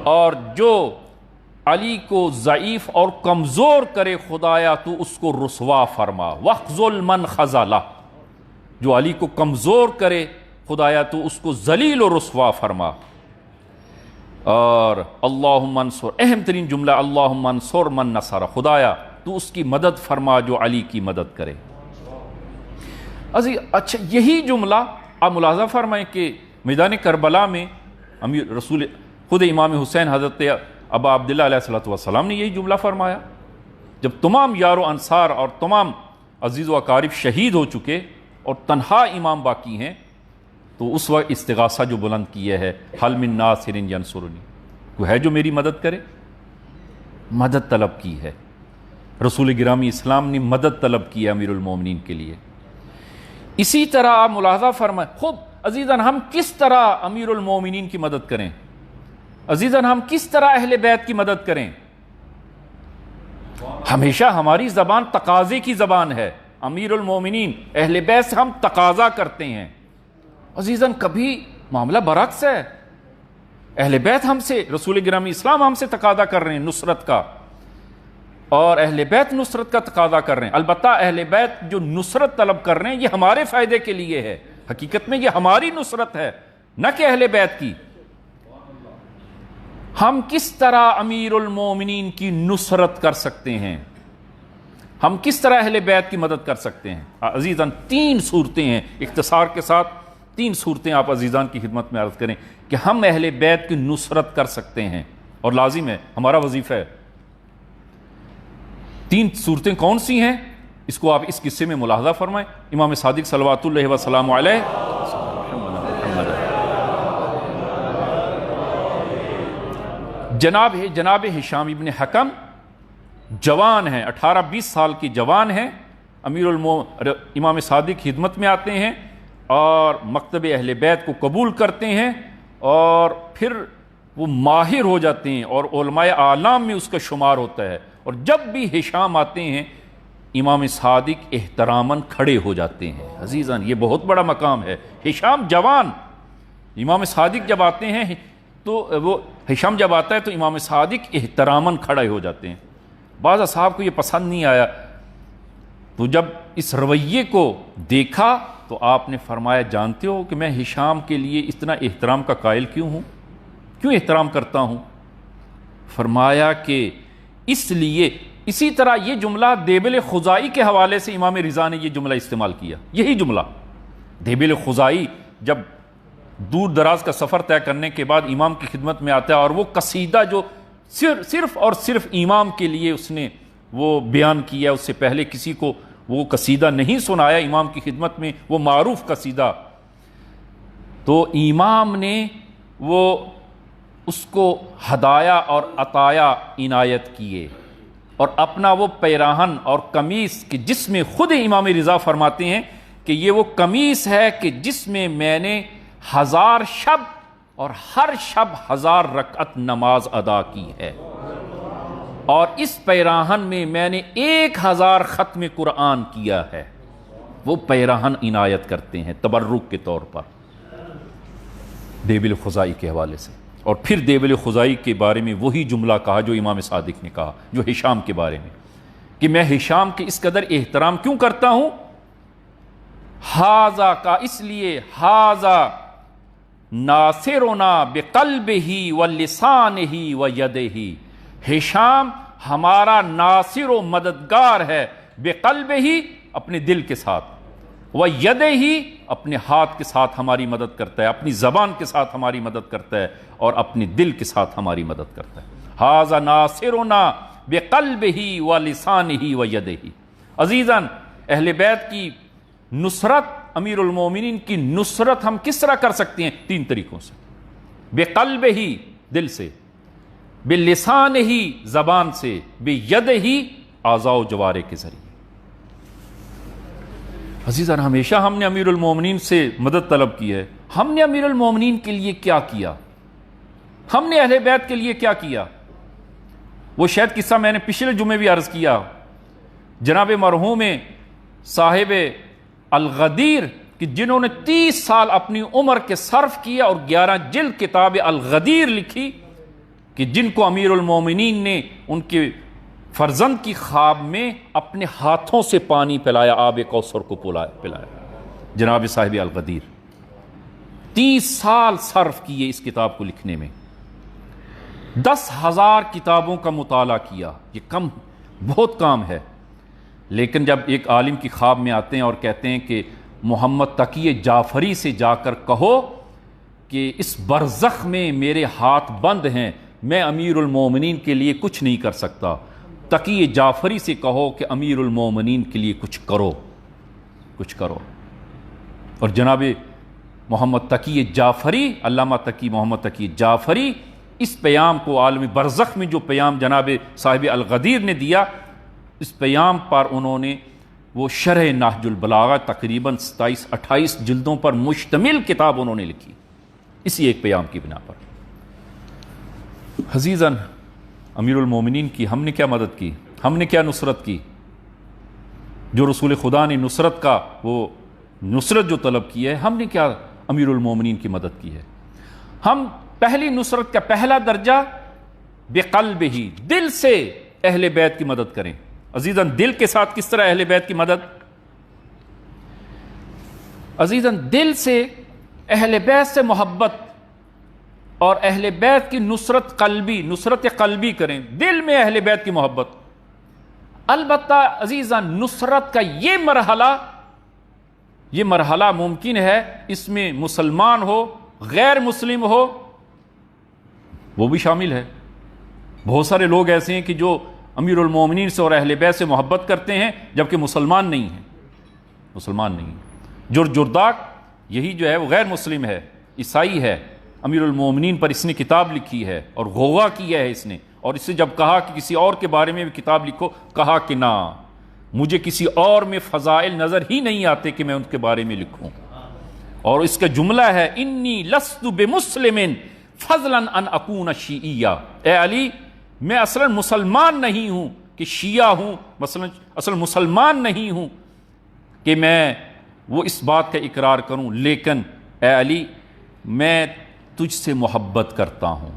Speaker 3: اور جو علی کو ضعیف اور کمزور کرے خدایا تو اس کو رسوا فرما۔ واخذل من خذلہ، جو علی کو کمزور کرے خدایا تو اس کو ذلیل و رسوا فرما۔ اور اللہم انصر، اہم ترین جملہ اللہم انصر من نصر، خدایا تو اس کی مدد فرما جو علی کی مدد کرے۔ اچھا، یہی جملہ آپ ملاحظہ فرمائیں کہ میدان کربلا میں خود امام حسین حضرت ابا عبداللہ علیہ السلام نے یہی جملہ فرمایا، جب تمام یار و انصار اور تمام عزیز و اقارب شہید ہو چکے اور تنہا امام باقی ہیں، تو اس وقت استغاثہ جو بلند کیا ہے، حل من ناصر ینصرنی، وہ ہے جو میری مدد کرے، مدد طلب کی ہے۔ رسول گرامی اسلام نے مدد طلب کی ہے امیر المومنین کے لیے۔ اسی طرح آپ ملاحظہ فرمائیں، خود عزیزاً ہم کس طرح امیر المومنین کی مدد کریں، عزیزاً ہم کس طرح اہل بیت کی مدد کریں؟ ہمیشہ ہماری زبان تقاضے کی زبان ہے، امیر المومنین اہل بیت سے ہم تقاضا کرتے ہیں۔ عزیزاً کبھی معاملہ برعکس ہے، اہل بیت ہم سے، رسول گرامی اسلام ہم سے تقاضا کر رہے ہیں نصرت کا، اور اہل بیت نصرت کا تقاضا کر رہے ہیں۔ البتہ اہل بیت جو نصرت طلب کر رہے ہیں یہ ہمارے فائدے کے لیے ہے، حقیقت میں یہ ہماری نصرت ہے، نہ کہ اہل بیت کی۔ ہم کس طرح امیر المومنین کی نصرت کر سکتے ہیں، ہم کس طرح اہل بیت کی مدد کر سکتے ہیں؟ عزیزان 3 صورتیں ہیں، اختصار کے ساتھ 3 صورتیں آپ عزیزان کی خدمت میں عرض کریں کہ ہم اہل بیت کی نصرت کر سکتے ہیں، اور لازم ہے، ہمارا وظیفہ ہے۔ 3 صورتیں کون سی ہیں؟ اس کو آپ اس قصے میں ملاحظہ فرمائیں۔ امام صادق صلوات اللہ وسلام علیہ جناب ہشام ابن حکم جوان ہیں، 18-20 سال کی جوان ہیں، امام صادق خدمت میں آتے ہیں اور مکتب اہل بیت کو قبول کرتے ہیں، اور پھر وہ ماہر ہو جاتے ہیں اور علماء اعلام میں اس کا شمار ہوتا ہے، اور جب بھی ہشام آتے ہیں امام صادق احتراماً کھڑے ہو جاتے ہیں۔ عزیزان یہ بہت بڑا مقام ہے، ہشام جوان، امام صادق جب آتے ہیں تو وہ ہشام جب آتا ہے تو امام صادق احتراماً کھڑے ہو جاتے ہیں۔ بعض اصحاب کو یہ پسند نہیں آیا، تو جب اس رویے کو دیکھا تو آپ نے فرمایا، جانتے ہو کہ میں ہشام کے لیے اتنا احترام کا قائل کیوں ہوں، کیوں احترام کرتا ہوں؟ فرمایا کہ اس لیے، اسی طرح یہ جملہ دیبل خزائی کے حوالے سے امام رضا نے یہ جملہ استعمال کیا، یہی جملہ دیبل خزائی جب دور دراز کا سفر طے کرنے کے بعد امام کی خدمت میں آتا ہے، اور وہ قصیدہ جو صرف اور صرف امام کے لیے اس نے وہ بیان کیا، اس سے پہلے کسی کو وہ قصیدہ نہیں سنایا امام کی خدمت میں، وہ معروف قصیدہ، تو امام نے وہ اس کو ہدایہ اور عطایا عنایت کیے، اور اپنا وہ پیراہن اور قمیص کہ جس میں خود امام رضا فرماتے ہیں کہ یہ وہ قمیص ہے کہ جس میں میں نے 1000 شب اور ہر شب 1000 رکعت نماز ادا کی ہے، اور اس پیراہن میں میں نے 1000 ختم قرآن کیا ہے۔ وہ پیراہن عنایت کرتے ہیں تبرک کے طور پر دیبل خزائی کے حوالے سے۔ اور پھر دیول خزائی کے بارے میں وہی جملہ کہا جو امام صادق نے کہا، جو ہشام کے بارے میں، کہ میں ہشام کے اس قدر احترام کیوں کرتا ہوں، ہاذا کا اس لیے، ہاذا ناصرنا بقلبہ ولسانہ ویدہ، ہشام ہمارا ناصر و مددگار ہے، بقلبہ اپنے دل کے ساتھ، ویدہ اپنے ہاتھ کے ساتھ ہماری مدد کرتا ہے، اپنی زبان کے ساتھ ہماری مدد کرتا ہے، اور اپنے دل کے ساتھ ہماری مدد کرتا ہے۔ ھذا ناصرنا بقلبہ ولسانہ ویدہ۔ عزیزاً، اہل بیت کی نصرت، امیر المومنین کی نصرت ہم کس طرح کر سکتے ہیں؟ 3 طریقوں سے، بقلبہ دل سے، باللسانہ زبان سے، بیدہ اعضاء و جوارح کے ذریعے۔ عزیزاً، ہمیشہ ہم نے امیر المومنین سے مدد طلب کی ہے۔ ہم نے امیر المومنین کے لیے کیا کیا؟ ہم نے اہل بیت کے لیے کیا کیا؟ وہ شاید قصہ میں نے پچھلے جمعے بھی عرض کیا، جناب مرحوم صاحب الغدیر کہ جنہوں نے 30 سال اپنی عمر کے صرف کیا اور 11 جلد کتاب الغدیر لکھی، کہ جن کو امیر المومنین نے ان کے فرزند کی خواب میں اپنے ہاتھوں سے پانی پلایا، آب کوثر کو پلایا، جناب صاحب الغدیر 30 سال صرف کیے اس کتاب کو لکھنے میں، 10,000 کتابوں کا مطالعہ کیا۔ یہ کم، بہت کام ہے، لیکن جب ایک عالم کی خواب میں آتے ہیں اور کہتے ہیں کہ محمد تقی جعفری سے جا کر کہو کہ اس برزخ میں میرے ہاتھ بند ہیں، میں امیر المومنین کے لیے کچھ نہیں کر سکتا، تقی جعفری سے کہو کہ امیر المومنین کے لیے کچھ کرو، کچھ کرو۔ اور جناب محمد تقی جعفری، علامہ تقی محمد تقی جعفری، اس پیام کو عالم برزخ میں جو پیام جناب صاحب الغدیر نے دیا، اس پیام پر انہوں نے وہ شرح نہج البلاغہ تقریباً 27-28 جلدوں پر مشتمل کتاب انہوں نے لکھی، اسی ایک پیام کی بنا پر۔ عزیزاً، امیر المومنین کی ہم نے کیا مدد کی؟ ہم نے کیا نصرت کی؟ جو رسول خدا نے نصرت کا، وہ نصرت جو طلب کی ہے، ہم نے کیا امیر المومنین کی مدد کی ہے؟ ہم پہلی نصرت کا پہلا درجہ بقلبہ، دل سے اہل بیت کی مدد کریں۔ عزیزاً، دل کے ساتھ کس طرح اہل بیت کی مدد؟ عزیزاً، دل سے اہل بیت سے محبت اور اہل بیت کی نصرت قلبی، نصرت قلبی کریں، دل میں اہل بیت کی محبت۔ البتہ عزیزاً، نصرت کا یہ مرحلہ ممکن ہے، اس میں مسلمان ہو، غیر مسلم ہو، وہ بھی شامل ہے۔ بہت سارے لوگ ایسے ہیں کہ جو امیر المومنین سے اور اہل بیت سے محبت کرتے ہیں جبکہ مسلمان نہیں ہیں، مسلمان نہیں ہیں۔ جرداق یہی جو ہے وہ غیر مسلم ہے، عیسائی ہے، امیر المومنین پر اس نے کتاب لکھی ہے اور غوغا کیا ہے اس نے، اور اس سے جب کہا کہ کسی اور کے بارے میں بھی کتاب لکھو، کہا کہ نہ، مجھے کسی اور میں فضائل نظر ہی نہیں آتے کہ میں ان کے بارے میں لکھوں۔ اور اس کا جملہ ہے، انی لست بمسلم فضلا ان اکون شیعیہ، اے علی میں اصلا مسلمان نہیں ہوں کہ شیعہ ہوں، مثلا اصلا مسلمان نہیں ہوں کہ میں وہ اس بات کا اقرار کروں، لیکن اے علی میں تجھ سے محبت کرتا ہوں،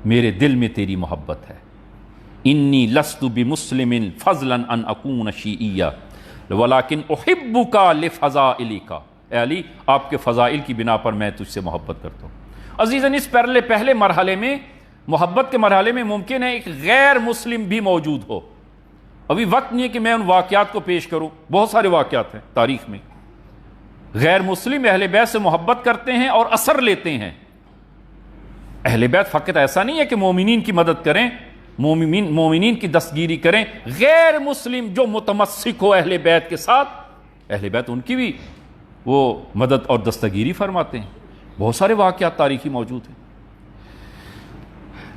Speaker 3: میرے دل میں تیری محبت ہے۔ انی لست بمسلم فضلا ان اکون شیعیہ ولکن احبک لفضائلک، اے علی آپ کے فضائل کی بنا پر میں تجھ سے محبت کرتا ہوں۔ عزیزاً، اس پہلے مرحلے میں، محبت کے مرحلے میں ممکن ہے ایک غیر مسلم بھی موجود ہو۔ ابھی وقت نہیں ہے کہ میں ان واقعات کو پیش کروں، بہت سارے واقعات ہیں تاریخ میں، غیر مسلم اہل بیت سے محبت کرتے ہیں اور اثر لیتے ہیں۔ اہل بیت فقط ایسا نہیں ہے کہ مومنین کی مدد کریں، مومنین کی دستگیری کریں، غیر مسلم جو متمسک ہو اہل بیت کے ساتھ، اہل بیت ان کی بھی وہ مدد اور دستگیری فرماتے ہیں۔ بہت سارے واقعات تاریخی موجود ہیں۔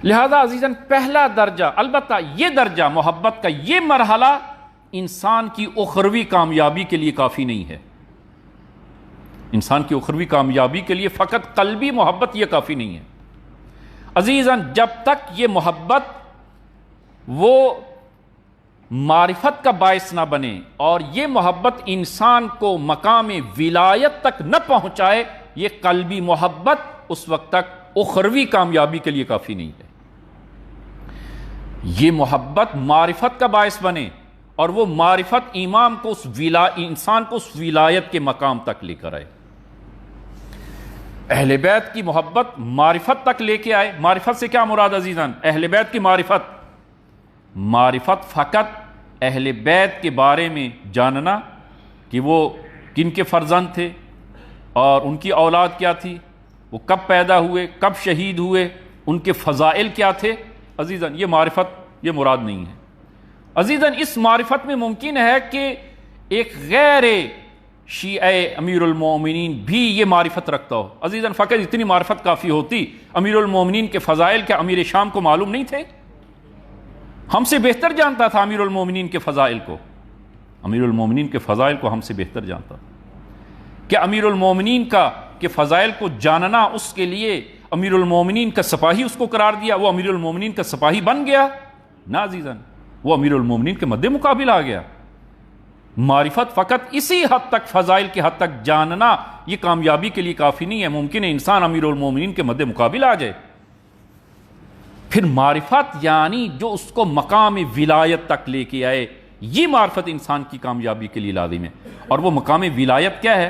Speaker 3: لہذا عزیزاً، پہلا درجہ، البتہ یہ درجہ محبت کا یہ مرحلہ انسان کی اخروی کامیابی کے لیے کافی نہیں ہے۔ انسان کی اخروی کامیابی کے لیے فقط قلبی محبت یہ کافی نہیں ہے۔ عزیزاً، جب تک یہ محبت وہ معرفت کا باعث نہ بنے اور یہ محبت انسان کو مقام ولایت تک نہ پہنچائے، یہ قلبی محبت اس وقت تک اخروی کامیابی کے لیے کافی نہیں ہے۔ یہ محبت معرفت کا باعث بنے، اور وہ معرفت امام کو انسان کو اس ولایت کے مقام تک لے کر آئے۔ اہل بیت کی محبت معرفت تک لے کے آئے۔ معرفت سے کیا مراد عزیزان؟ اہل بیت کی معرفت فقط اہل بیت کے بارے میں جاننا کہ وہ کن کے فرزند تھے اور ان کی اولاد کیا تھی، وہ کب پیدا ہوئے، کب شہید ہوئے، ان کے فضائل کیا تھے، عزیزان یہ معرفت یہ مراد نہیں ہے۔ عزیزان اس معرفت میں ممکن ہے کہ ایک غیر شیعہ امیر المومنین بھی یہ معرفت رکھتا ہو۔ عزیزان فقط اتنی معرفت کافی ہوتی۔ امیر المومنین کے فضائل کیا امیر شام کو معلوم نہیں تھے؟ ہم سے بہتر جانتا تھا امیر المومنین کے فضائل کو، امیر المومنین کے فضائل کو ہم سے بہتر جانتا تھا۔ کہ امیر المومنین کے فضائل کو جاننا اس کے لیے امیر المومنین کا سپاہی اس کو قرار دیا، وہ امیر المومنین کا سپاہی بن گیا؟ نہ عزیزان، وہ امیر المومنین کے مد مقابل آ گیا۔ معرفت فقط اسی حد تک، فضائل کی حد تک جاننا یہ کامیابی کے لیے کافی نہیں ہے۔ ممکن ہے انسان امیر المومنین کے مد مقابل آ جائے۔ پھر معرفت یعنی جو اس کو مقام ولایت تک لے کے آئے، یہ معرفت انسان کی کامیابی کے لیے لازم ہے۔ اور وہ مقام ولایت کیا ہے؟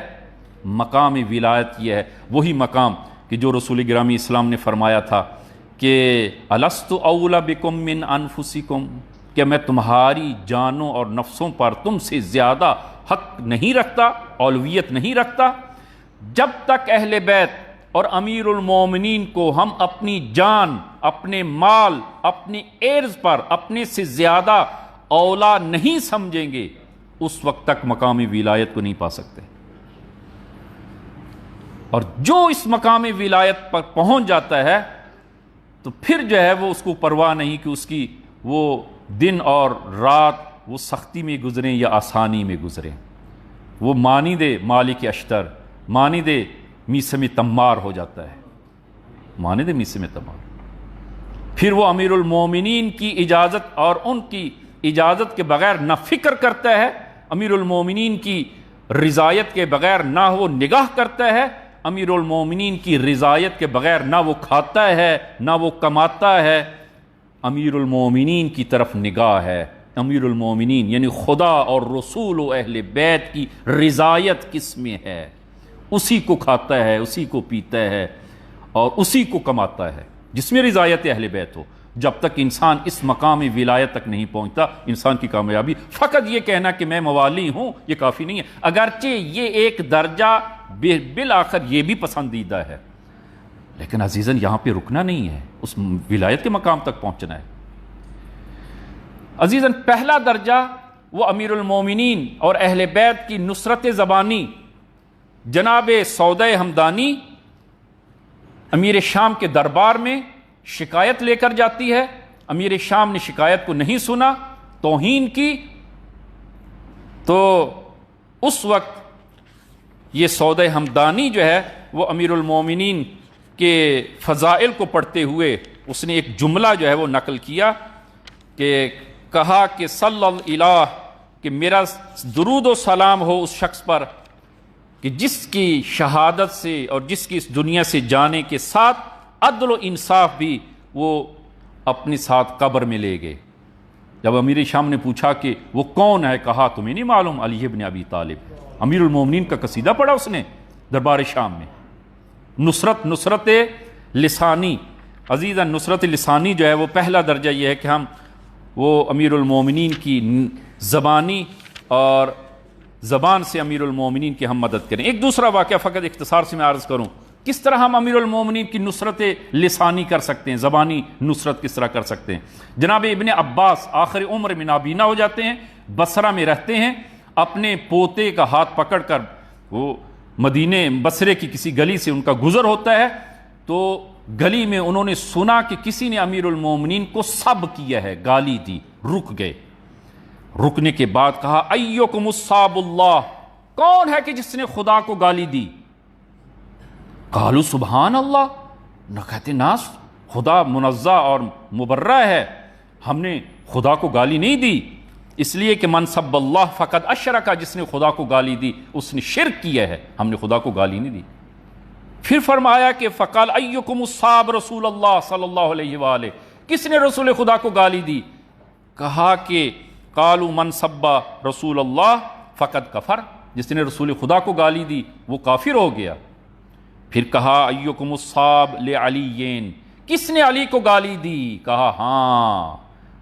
Speaker 3: مقام ولایت یہ ہے وہی مقام کہ جو رسول گرامی اسلام نے فرمایا تھا کہ الست اولی بکم من انفسکم، کہ میں تمہاری جانوں اور نفسوں پر تم سے زیادہ حق نہیں رکھتا، اولویت نہیں رکھتا۔ جب تک اہل بیت اور امیر المومنین کو ہم اپنی جان، اپنے مال، اپنے عرض پر اپنے سے زیادہ اولا نہیں سمجھیں گے، اس وقت تک مقام ولایت کو نہیں پا سکتے۔ اور جو اس مقام ولایت پر پہنچ جاتا ہے تو پھر جو ہے وہ اس کو پرواہ نہیں کہ اس کی وہ دن اور رات وہ سختی میں گزریں یا آسانی میں گزریں، وہ مانند مالک اشتر، مانند میسم تمار ہو جاتا ہے، مانند میسم تمار۔ پھر وہ امیر المومنین کی اجازت اور ان کی اجازت کے بغیر نہ فکر کرتا ہے، امیر المومنین کی رضایت کے بغیر نہ وہ نگاہ کرتا ہے، امیر المومنین کی رضایت کے بغیر نہ وہ کھاتا ہے نہ وہ کماتا ہے۔ امیر المومنین کی طرف نگاہ ہے۔ امیر المومنین یعنی خدا اور رسول و اہل بیت کی رضایت کس میں ہے، اسی کو کھاتا ہے، اسی کو پیتا ہے اور اسی کو کماتا ہے جس میں رضایت اہل بیت ہو۔ جب تک انسان اس مقام ولایت تک نہیں پہنچتا، انسان کی کامیابی فقط یہ کہنا کہ میں موالی ہوں یہ کافی نہیں ہے، اگرچہ یہ ایک درجہ بالآخر یہ بھی پسندیدہ ہے، لیکن عزیزاً یہاں پہ رکنا نہیں ہے، اس ولایت کے مقام تک پہنچنا ہے۔ عزیزاً پہلا درجہ وہ امیر المومنین اور اہل بیت کی نصرت زبانی، جناب سودہ ہمدانی امیر شام کے دربار میں شکایت لے کر جاتی ہے، امیر شام نے شکایت کو نہیں سنا، توہین کی، تو اس وقت یہ سودہ ہمدانی جو ہے وہ امیر المومنین کے فضائل کو پڑھتے ہوئے اس نے ایک جملہ جو ہے وہ نقل کیا کہ کہا کہ صلی اللہ کہ میرا درود و سلام ہو اس شخص پر کہ جس کی شہادت سے اور جس کی اس دنیا سے جانے کے ساتھ عدل و انصاف بھی وہ اپنے ساتھ قبر میں لے گئے۔ جب امیر شام نے پوچھا کہ وہ کون ہے، کہا تمہیں نہیں معلوم، علی ابن ابی طالب۔ امیر المومنین کا قصیدہ پڑھا اس نے دربار شام میں، نصرت لسانی۔ عزیزاً نصرت لسانی جو ہے وہ پہلا درجہ یہ ہے کہ ہم وہ امیر المومنین کی زبانی اور زبان سے امیر المومنین کی ہم مدد کریں۔ ایک دوسرا واقعہ فقط اختصار سے میں عرض کروں، کس طرح ہم امیر المومنین کی نصرت لسانی کر سکتے ہیں، زبانی نصرت کس طرح کر سکتے ہیں۔ جناب ابن عباس آخر عمر میں نابینا ہو جاتے ہیں، بصرہ میں رہتے ہیں، اپنے پوتے کا ہاتھ پکڑ کر وہ مدینے بصرے کی کسی گلی سے ان کا گزر ہوتا ہے، تو گلی میں انہوں نے سنا کہ کسی نے امیر المومنین کو سب کیا ہے، گالی دی، رک گئے۔ رکنے کے بعد کہا ایکم الصاب اللہ، کون ہے کہ جس نے خدا کو گالی دی؟ قالوا سبحان اللہ، نہ کہتے ناس خدا منزہ اور مبرہ ہے، ہم نے خدا کو گالی نہیں دی، اس لیے کہ من سب اللہ فقد اشرک، جس نے خدا کو گالی دی اس نے شرک کیا ہے، ہم نے خدا کو گالی نہیں دی۔ پھر فرمایا کہ فقال ایکم الصاب رسول اللہ صلی اللہ علیہ وآلہ، کس نے رسول خدا کو گالی دی؟ کہا کہ قالوا من سب رسول اللہ فقد کفر، جس نے رسول خدا کو گالی دی وہ کافر ہو گیا۔ پھر کہا ایکم الصاب لعلیین، کس نے علی کو گالی دی؟ کہا ہاں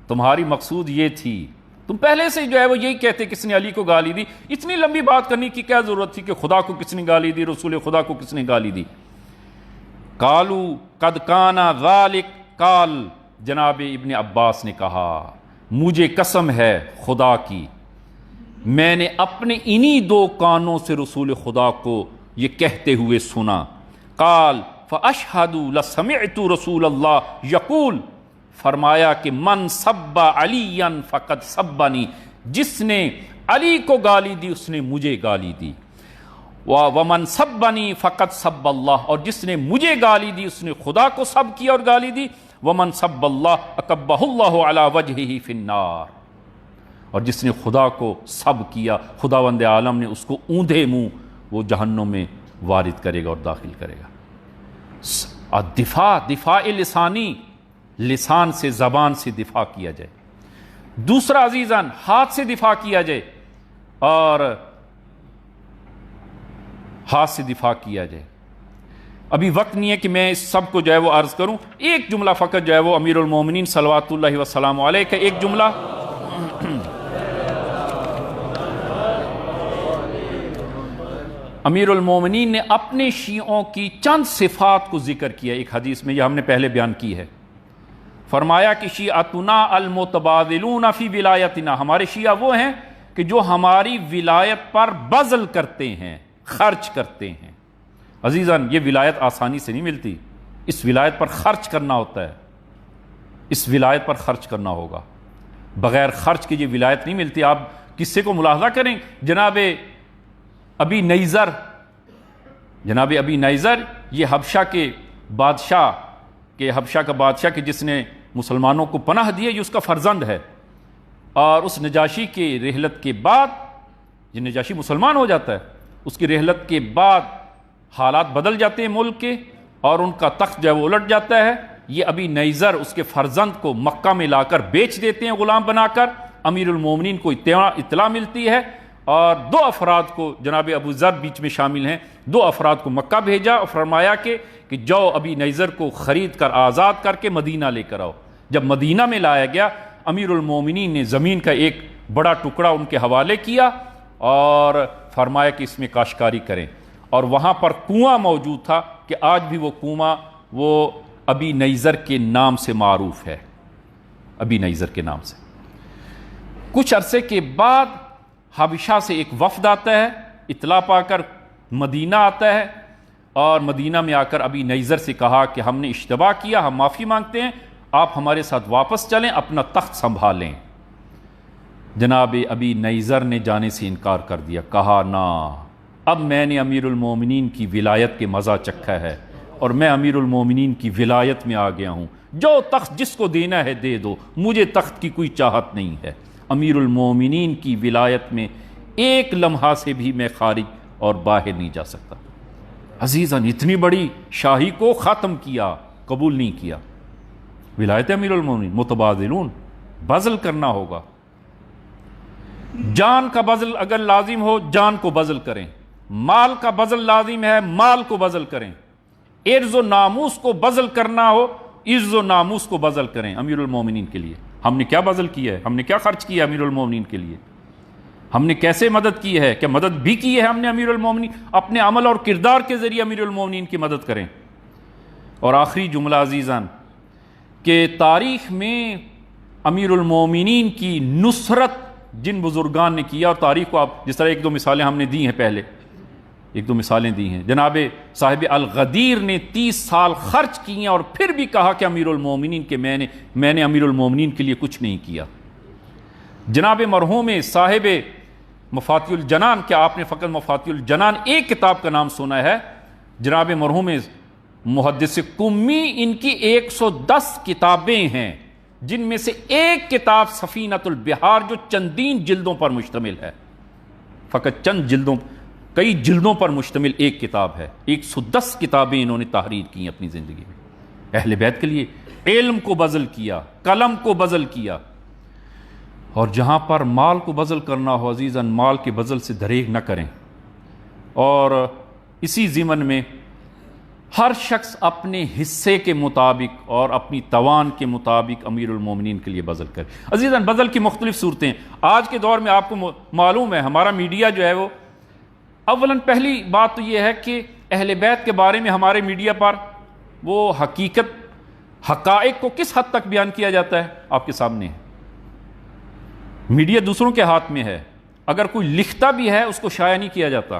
Speaker 3: تمہاری مقصود یہ تھی، تم پہلے سے جو ہے وہ یہی کہتے کس نے علی کو گالی دی، اتنی لمبی بات کرنے کی کیا ضرورت تھی کہ خدا کو کس نے گالی دی، رسول خدا کو کس نے گالی دی؟ قالوا قد کان ذلک، قال جناب ابن عباس نے کہا مجھے قسم ہے خدا کی، میں نے اپنے انہی دو کانوں سے رسول خدا کو یہ کہتے ہوئے سنا۔ قال فاشہد لسمعت رسول اللہ یقول، فرمایا کہ من سب علیا فقد سبنی، جس نے علی کو گالی دی اس نے مجھے گالی دی، ومن سبنی فقد سب اللہ، اور جس نے مجھے گالی دی اس نے خدا کو سب کیا اور گالی دی، ومن سب اللہ اکبہ اللہ علی وجہہ فی النار، اور جس نے خدا کو سب کیا خداوند عالم نے اس کو اوندھے منہ وہ جہنم میں وارد کرے گا اور داخل کرے گا۔ دفاع لسانی، لسان سے زبان سے دفاع کیا جائے۔ دوسرا عزیزان ہاتھ سے دفاع کیا جائے، اور ہاتھ سے دفاع کیا جائے۔ ابھی وقت نہیں ہے کہ میں اس سب کو جو ہے وہ عرض کروں، ایک جملہ فقط جو ہے وہ امیر المومنین صلوات اللہ وسلام علیہ کا ایک جملہ۔ امیر المومنین نے اپنے شیعوں کی چند صفات کو ذکر کیا ایک حدیث میں، یہ ہم نے پہلے بیان کی ہے۔ فرمایا کہ شیعتنا المتبادلون فی ولایتنا، ہمارے شیعہ وہ ہیں کہ جو ہماری ولایت پر بذل کرتے ہیں، خرچ کرتے ہیں۔ عزیزان یہ ولایت آسانی سے نہیں ملتی، اس ولایت پر خرچ کرنا ہوتا ہے، اس ولایت پر خرچ کرنا ہوگا، بغیر خرچ کے یہ ولایت نہیں ملتی۔ آپ قصے کو ملاحظہ کریں، جناب ابی نیزر یہ حبشہ کے بادشاہ حبشہ کا بادشاہ کہ جس نے مسلمانوں کو پناہ دی، یہ اس کا فرزند ہے، اور اس نجاشی کے رحلت کے بعد یہ نجاشی مسلمان ہو جاتا ہے، اس کی رحلت کے بعد حالات بدل جاتے ہیں ملک کے، اور ان کا تخت جو ہے وہ الٹ جاتا ہے۔ یہ ابی نیزر اس کے فرزند کو مکہ میں لا کر بیچ دیتے ہیں غلام بنا کر، امیر المومنین کو اطلاع ملتی ہے، اور دو افراد کو جناب ابو ذر بیچ میں شامل ہیں، دو افراد کو مکہ بھیجا اور فرمایا کہ جاؤ ابی نیزر کو خرید کر آزاد کر کے مدینہ لے کر آؤ۔ جب مدینہ میں لایا گیا، امیر المومنین نے زمین کا ایک بڑا ٹکڑا ان کے حوالے کیا اور فرمایا کہ اس میں کاشتکاری کریں، اور وہاں پر کنواں موجود تھا کہ آج بھی وہ کنواں وہ ابی نیزر کے نام سے معروف ہے، ابی نیزر کے نام سے۔ کچھ عرصے کے بعد حبشہ سے ایک وفد آتا ہے، اطلاع پا کر مدینہ آتا ہے، اور مدینہ میں آ کر ابی نیزر سے کہا کہ ہم نے اشتباہ کیا، ہم معافی مانگتے ہیں، آپ ہمارے ساتھ واپس چلیں، اپنا تخت سنبھالیں۔ جناب ابی نیزر نے جانے سے انکار کر دیا، کہا نہ، اب میں نے امیر المومنین کی ولایت کے مزہ چکھا ہے، اور میں امیر المومنین کی ولایت میں آ گیا ہوں، جو تخت جس کو دینا ہے دے دو، مجھے تخت کی کوئی چاہت نہیں ہے۔ امیر المومنین کی ولایت میں ایک لمحہ سے بھی میں خارج اور باہر نہیں جا سکتا۔ عزیزاً اتنی بڑی شاہی کو ختم کیا، قبول نہیں کیا۔ ولایت امیر المومنین، متبادلون، بذل کرنا ہوگا، جان کا بذل اگر لازم ہو جان کو بذل کریں، مال کا بذل لازم ہے مال کو بذل کریں، عرض و ناموس کو بذل کرنا ہو عرض و ناموس کو بذل کریں امیر المومنین کے لیے۔ ہم نے کیا بذل کیا ہے، ہم نے کیا خرچ کیا ہے امیر المومنین کے لیے، ہم نے کیسے مدد کی ہے، کیا مدد بھی کی ہے ہم نے امیر المومنین؟ اپنے عمل اور کردار کے ذریعے امیر المومنین کی مدد کریں۔ اور آخری جملہ عزیزان، کہ تاریخ میں امیر المومنین کی نصرت جن بزرگان نے کیا، اور تاریخ کو آپ جس طرح ایک دو مثالیں ہم نے دی ہیں، پہلے ایک دو مثالیں دی ہیں، جناب صاحب الغدیر نے 30 سال خرچ کیے اور پھر بھی کہا کہ امیر المومنین کے میں نے امیر المومنین کے لیے کچھ نہیں کیا۔ جناب مرحوم صاحب مفاتیح الجنان، کیا آپ نے فقط مفاتیح الجنان ایک کتاب کا نام سنا ہے؟ جناب مرحوم محدث قمی، ان کی 110 کتابیں ہیں، جن میں سے ایک کتاب سفینۃ البحار جو چندین جلدوں پر مشتمل ہے، فقط چند جلدوں کئی جلدوں پر مشتمل ایک کتاب ہے. 110 کتابیں انہوں نے تحریر کی اپنی زندگی میں اہل بیت کے لیے. علم کو بذل کیا, قلم کو بذل کیا, اور جہاں پر مال کو بذل کرنا ہو عزیزاً مال کے بذل سے دریغ نہ کریں. اور اسی ضمن میں ہر شخص اپنے حصے کے مطابق اور اپنی توان کے مطابق امیر المومنین کے لیے بذل کرے. عزیزاً بذل کی مختلف صورتیں آج کے دور میں آپ کو معلوم ہے. ہمارا میڈیا جو ہے وہ اولاً پہلی بات تو یہ ہے کہ اہل بیت کے بارے میں ہمارے میڈیا پر وہ حقیقت حقائق کو کس حد تک بیان کیا جاتا ہے آپ کے سامنے ہے. میڈیا دوسروں کے ہاتھ میں ہے, اگر کوئی لکھتا بھی ہے اس کو شائع نہیں کیا جاتا.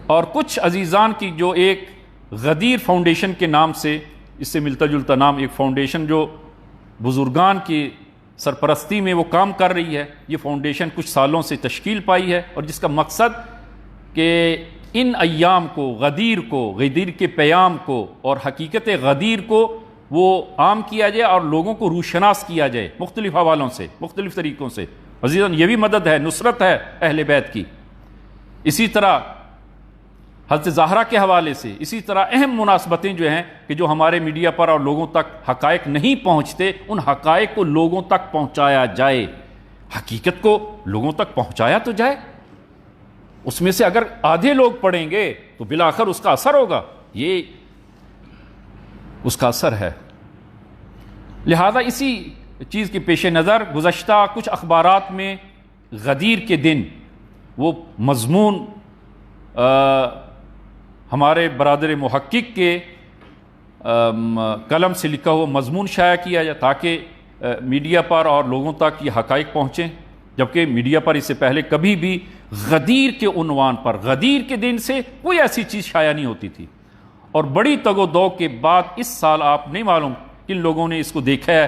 Speaker 3: اور کچھ عزیزان کی جو ایک غدیر فاؤنڈیشن کے نام سے, اس سے ملتا جلتا نام, ایک فاؤنڈیشن جو بزرگان کی سرپرستی میں وہ کام کر رہی ہے, یہ فاؤنڈیشن کچھ سالوں سے تشکیل پائی ہے, اور جس کا مقصد کہ ان ایام کو, غدیر کے پیام کو اور حقیقت غدیر کو وہ عام کیا جائے اور لوگوں کو روشناس کیا جائے مختلف حوالوں سے, مختلف طریقوں سے. عزیزاً یہ بھی مدد ہے, نصرت ہے اہل بیت کی. اسی طرح حضرت زہرا کے حوالے سے, اسی طرح اہم مناسبتیں جو ہیں کہ جو ہمارے میڈیا پر اور لوگوں تک حقائق نہیں پہنچتے, ان حقائق کو لوگوں تک پہنچایا جائے. حقیقت کو لوگوں تک پہنچایا تو جائے, اس میں سے اگر آدھے لوگ پڑھیں گے تو بالآخر اس کا اثر ہوگا, یہ اس کا اثر ہے. لہذا اسی چیز کے پیش نظر گزشتہ کچھ اخبارات میں غدیر کے دن وہ مضمون ہمارے برادر محقق کے قلم سے لکھا ہوا مضمون شائع کیا جائے تاکہ میڈیا پر اور لوگوں تک یہ حقائق پہنچیں, جبکہ میڈیا پر اس سے پہلے کبھی بھی غدیر کے عنوان پر, غدیر کے دن سے کوئی ایسی چیز شائع نہیں ہوتی تھی. اور بڑی تگ و دو کے بعد اس سال آپ نہیں معلوم کن لوگوں نے اس کو دیکھا ہے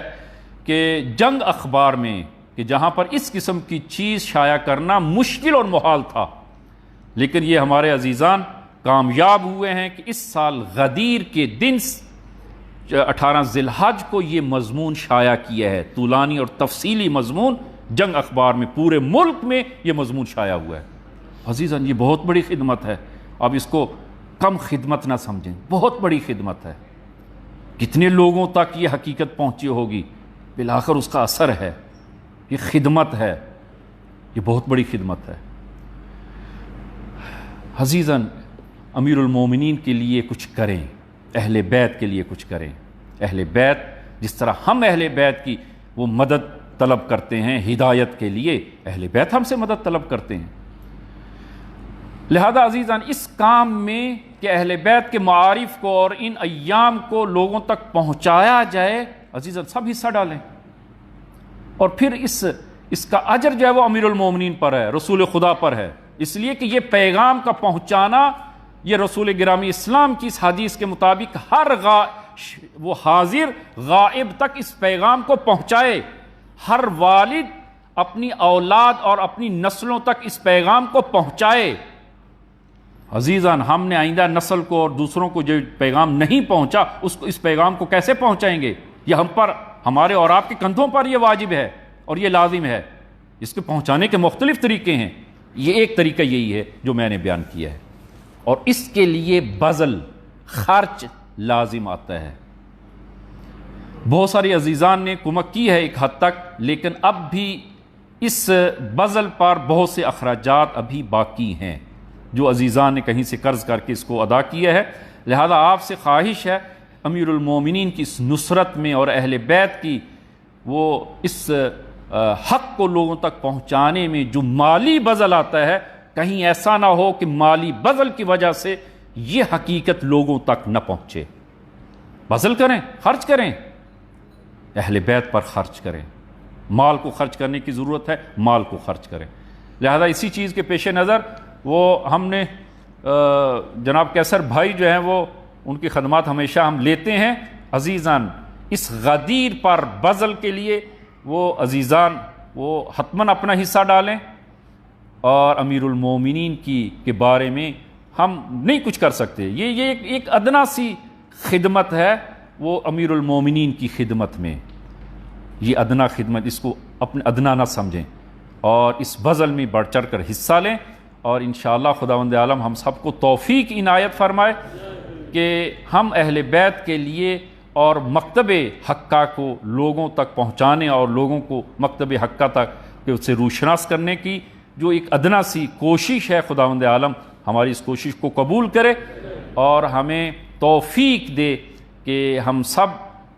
Speaker 3: کہ جنگ اخبار میں, کہ جہاں پر اس قسم کی چیز شائع کرنا مشکل اور محال تھا, لیکن یہ ہمارے عزیزان کامیاب ہوئے ہیں کہ اس سال غدیر کے دن 18 ذی الحج کو یہ مضمون شائع کیا ہے. طولانی اور تفصیلی مضمون جنگ اخبار میں, پورے ملک میں یہ مضمون شائع ہوا ہے. عزیزاً یہ بہت بڑی خدمت ہے, اب اس کو کم خدمت نہ سمجھیں, بہت بڑی خدمت ہے. کتنے لوگوں تک یہ حقیقت پہنچی ہوگی, بالآخر اس کا اثر ہے. یہ خدمت ہے, یہ بہت بڑی خدمت ہے. عزیزاً امیر المومنین کے لیے کچھ کریں, اہل بیت کے لیے کچھ کریں. اہل بیت جس طرح ہم اہل بیت کی وہ مدد طلب کرتے ہیں ہدایت کے لیے, اہل بیت ہم سے مدد طلب کرتے ہیں. لہذا عزیزان اس کام میں کہ اہل بیت کے معارف کو اور ان ایام کو لوگوں تک پہنچایا جائے, عزیزان سب حصہ ڈالیں. اور پھر اس کا اجر جو ہے وہ امیر المومنین پر ہے, رسول خدا پر ہے, اس لیے کہ یہ پیغام کا پہنچانا, یہ رسول گرامی اسلام کی اس حدیث کے مطابق ہر وہ حاضر غائب تک اس پیغام کو پہنچائے. ہر والد اپنی اولاد اور اپنی نسلوں تک اس پیغام کو پہنچائے. عزیزان ہم نے آئندہ نسل کو اور دوسروں کو جو پیغام نہیں پہنچا اس پیغام کو کیسے پہنچائیں گے؟ یہ ہم پر, ہمارے اور آپ کے کندھوں پر یہ واجب ہے اور یہ لازم ہے. اس کے پہنچانے کے مختلف طریقے ہیں, یہ ایک طریقہ یہی ہے جو میں نے بیان کیا ہے, اور اس کے لیے بذل خرچ لازم آتا ہے. بہت ساری عزیزان نے کمک کی ہے ایک حد تک, لیکن اب بھی اس بذل پر بہت سے اخراجات ابھی باقی ہیں جو عزیزان نے کہیں سے قرض کر کے اس کو ادا کیا ہے. لہذا آپ سے خواہش ہے امیر المومنین کی اس نصرت میں اور اہل بیت کی وہ اس حق کو لوگوں تک پہنچانے میں جو مالی بذل آتا ہے, کہیں ایسا نہ ہو کہ مالی بذل کی وجہ سے یہ حقیقت لوگوں تک نہ پہنچے. بذل کریں, خرچ کریں, اہل بیت پر خرچ کریں. مال کو خرچ کرنے کی ضرورت ہے, مال کو خرچ کریں. لہذا اسی چیز کے پیش نظر وہ ہم نے جناب کیسر بھائی جو ہیں وہ ان کی خدمات ہمیشہ ہم لیتے ہیں. عزیزان اس غدیر پر بذل کے لیے وہ عزیزان وہ حتماً اپنا حصہ ڈالیں, اور امیر المومنین کے بارے میں ہم نہیں کچھ کر سکتے. یہ ایک ادنا سی خدمت ہے وہ امیر المومنین کی خدمت میں, یہ ادنا خدمت, اس کو اپنے ادنا نہ سمجھیں اور اس بذل میں بڑھ چڑھ کر حصہ لیں. اور انشاءاللہ خداوند عالم ہم سب کو توفیق عنایت فرمائے کہ ہم اہل بیت کے لیے اور مکتب حقہ کو لوگوں تک پہنچانے اور لوگوں کو مکتب حقہ تک کہ اسے روشناس کرنے کی جو ایک ادنا سی کوشش ہے، خداوند عالم ہماری اس کوشش کو قبول کرے اور ہمیں توفیق دے کہ ہم سب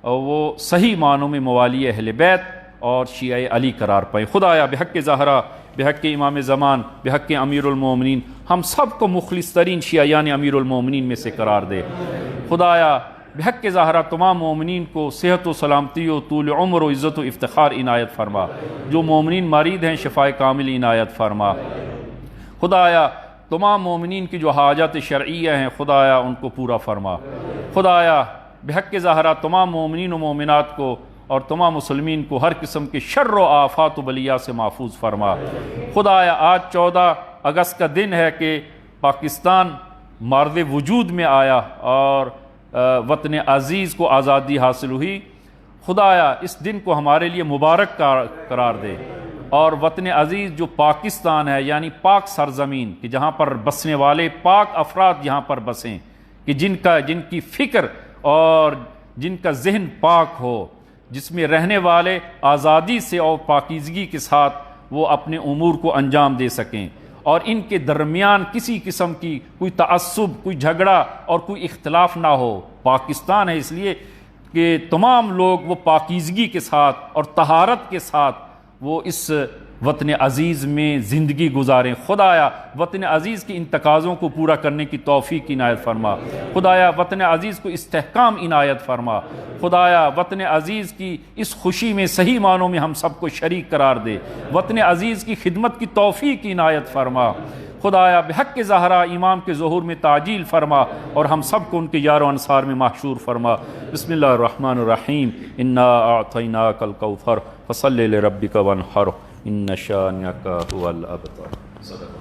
Speaker 3: وہ صحیح معنوں میں موالی اہل بیت اور شیعہ علی قرار پائیں۔ خدایا بحق زہرا، بحق امام زمان، بحق امیر المومنین ہم سب کو مخلص ترین شیعیان امیر المومنین میں سے قرار دے۔ خدایا بحق زہرا تمام مومنین کو صحت و سلامتی و طول عمر و عزت و افتخار عنایت فرما، جو مومنین مریض ہیں شفاء کامل عنایت فرما۔ خدایا تمام مومنین کی جو حاجات شرعیہ ہیں خدایا ان کو پورا فرما۔ خدایا بحق زہرا تمام مومنین و مومنات کو اور تمام مسلمین کو ہر قسم کے شر و آفات و بلیہ سے محفوظ فرما۔ خدایا آج 14 اگست کا دن ہے کہ پاکستان مارد وجود میں آیا اور وطن عزیز کو آزادی حاصل ہوئی۔ خدایا اس دن کو ہمارے لیے مبارک قرار دے، اور وطن عزیز جو پاکستان ہے یعنی پاک سرزمین کہ جہاں پر بسنے والے پاک افراد یہاں پر بسیں، کہ جن کی فکر اور جن کا ذہن پاک ہو، جس میں رہنے والے آزادی سے اور پاکیزگی کے ساتھ وہ اپنے امور کو انجام دے سکیں، اور ان کے درمیان کسی قسم کی کوئی تعصب، کوئی جھگڑا اور کوئی اختلاف نہ ہو۔ پاکستان ہے اس لیے کہ تمام لوگ وہ پاکیزگی کے ساتھ اور طہارت کے ساتھ وہ اس وطن عزیز میں زندگی گزاریں۔ خدایا وطن عزیز کے ان تقاضوں کو پورا کرنے کی توفیق عنایت فرما۔ خدایا وطن عزیز کو استحکام عنایت فرما۔ خدایا وطن عزیز کی اس خوشی میں صحیح معنوں میں ہم سب کو شریک قرار دے۔ وطن عزیز کی خدمت کی توفیق عنایت فرما۔ خدایا بحق زہرا امام کے ظہور میں تعجیل فرما اور ہم سب کو ان کے یار و انصار میں محشور فرما۔ بسم اللہ الرحمن الرحیم۔ انا اعطیناک الکوثر فصلی لربک وانحر ان شانئک هو الابتر۔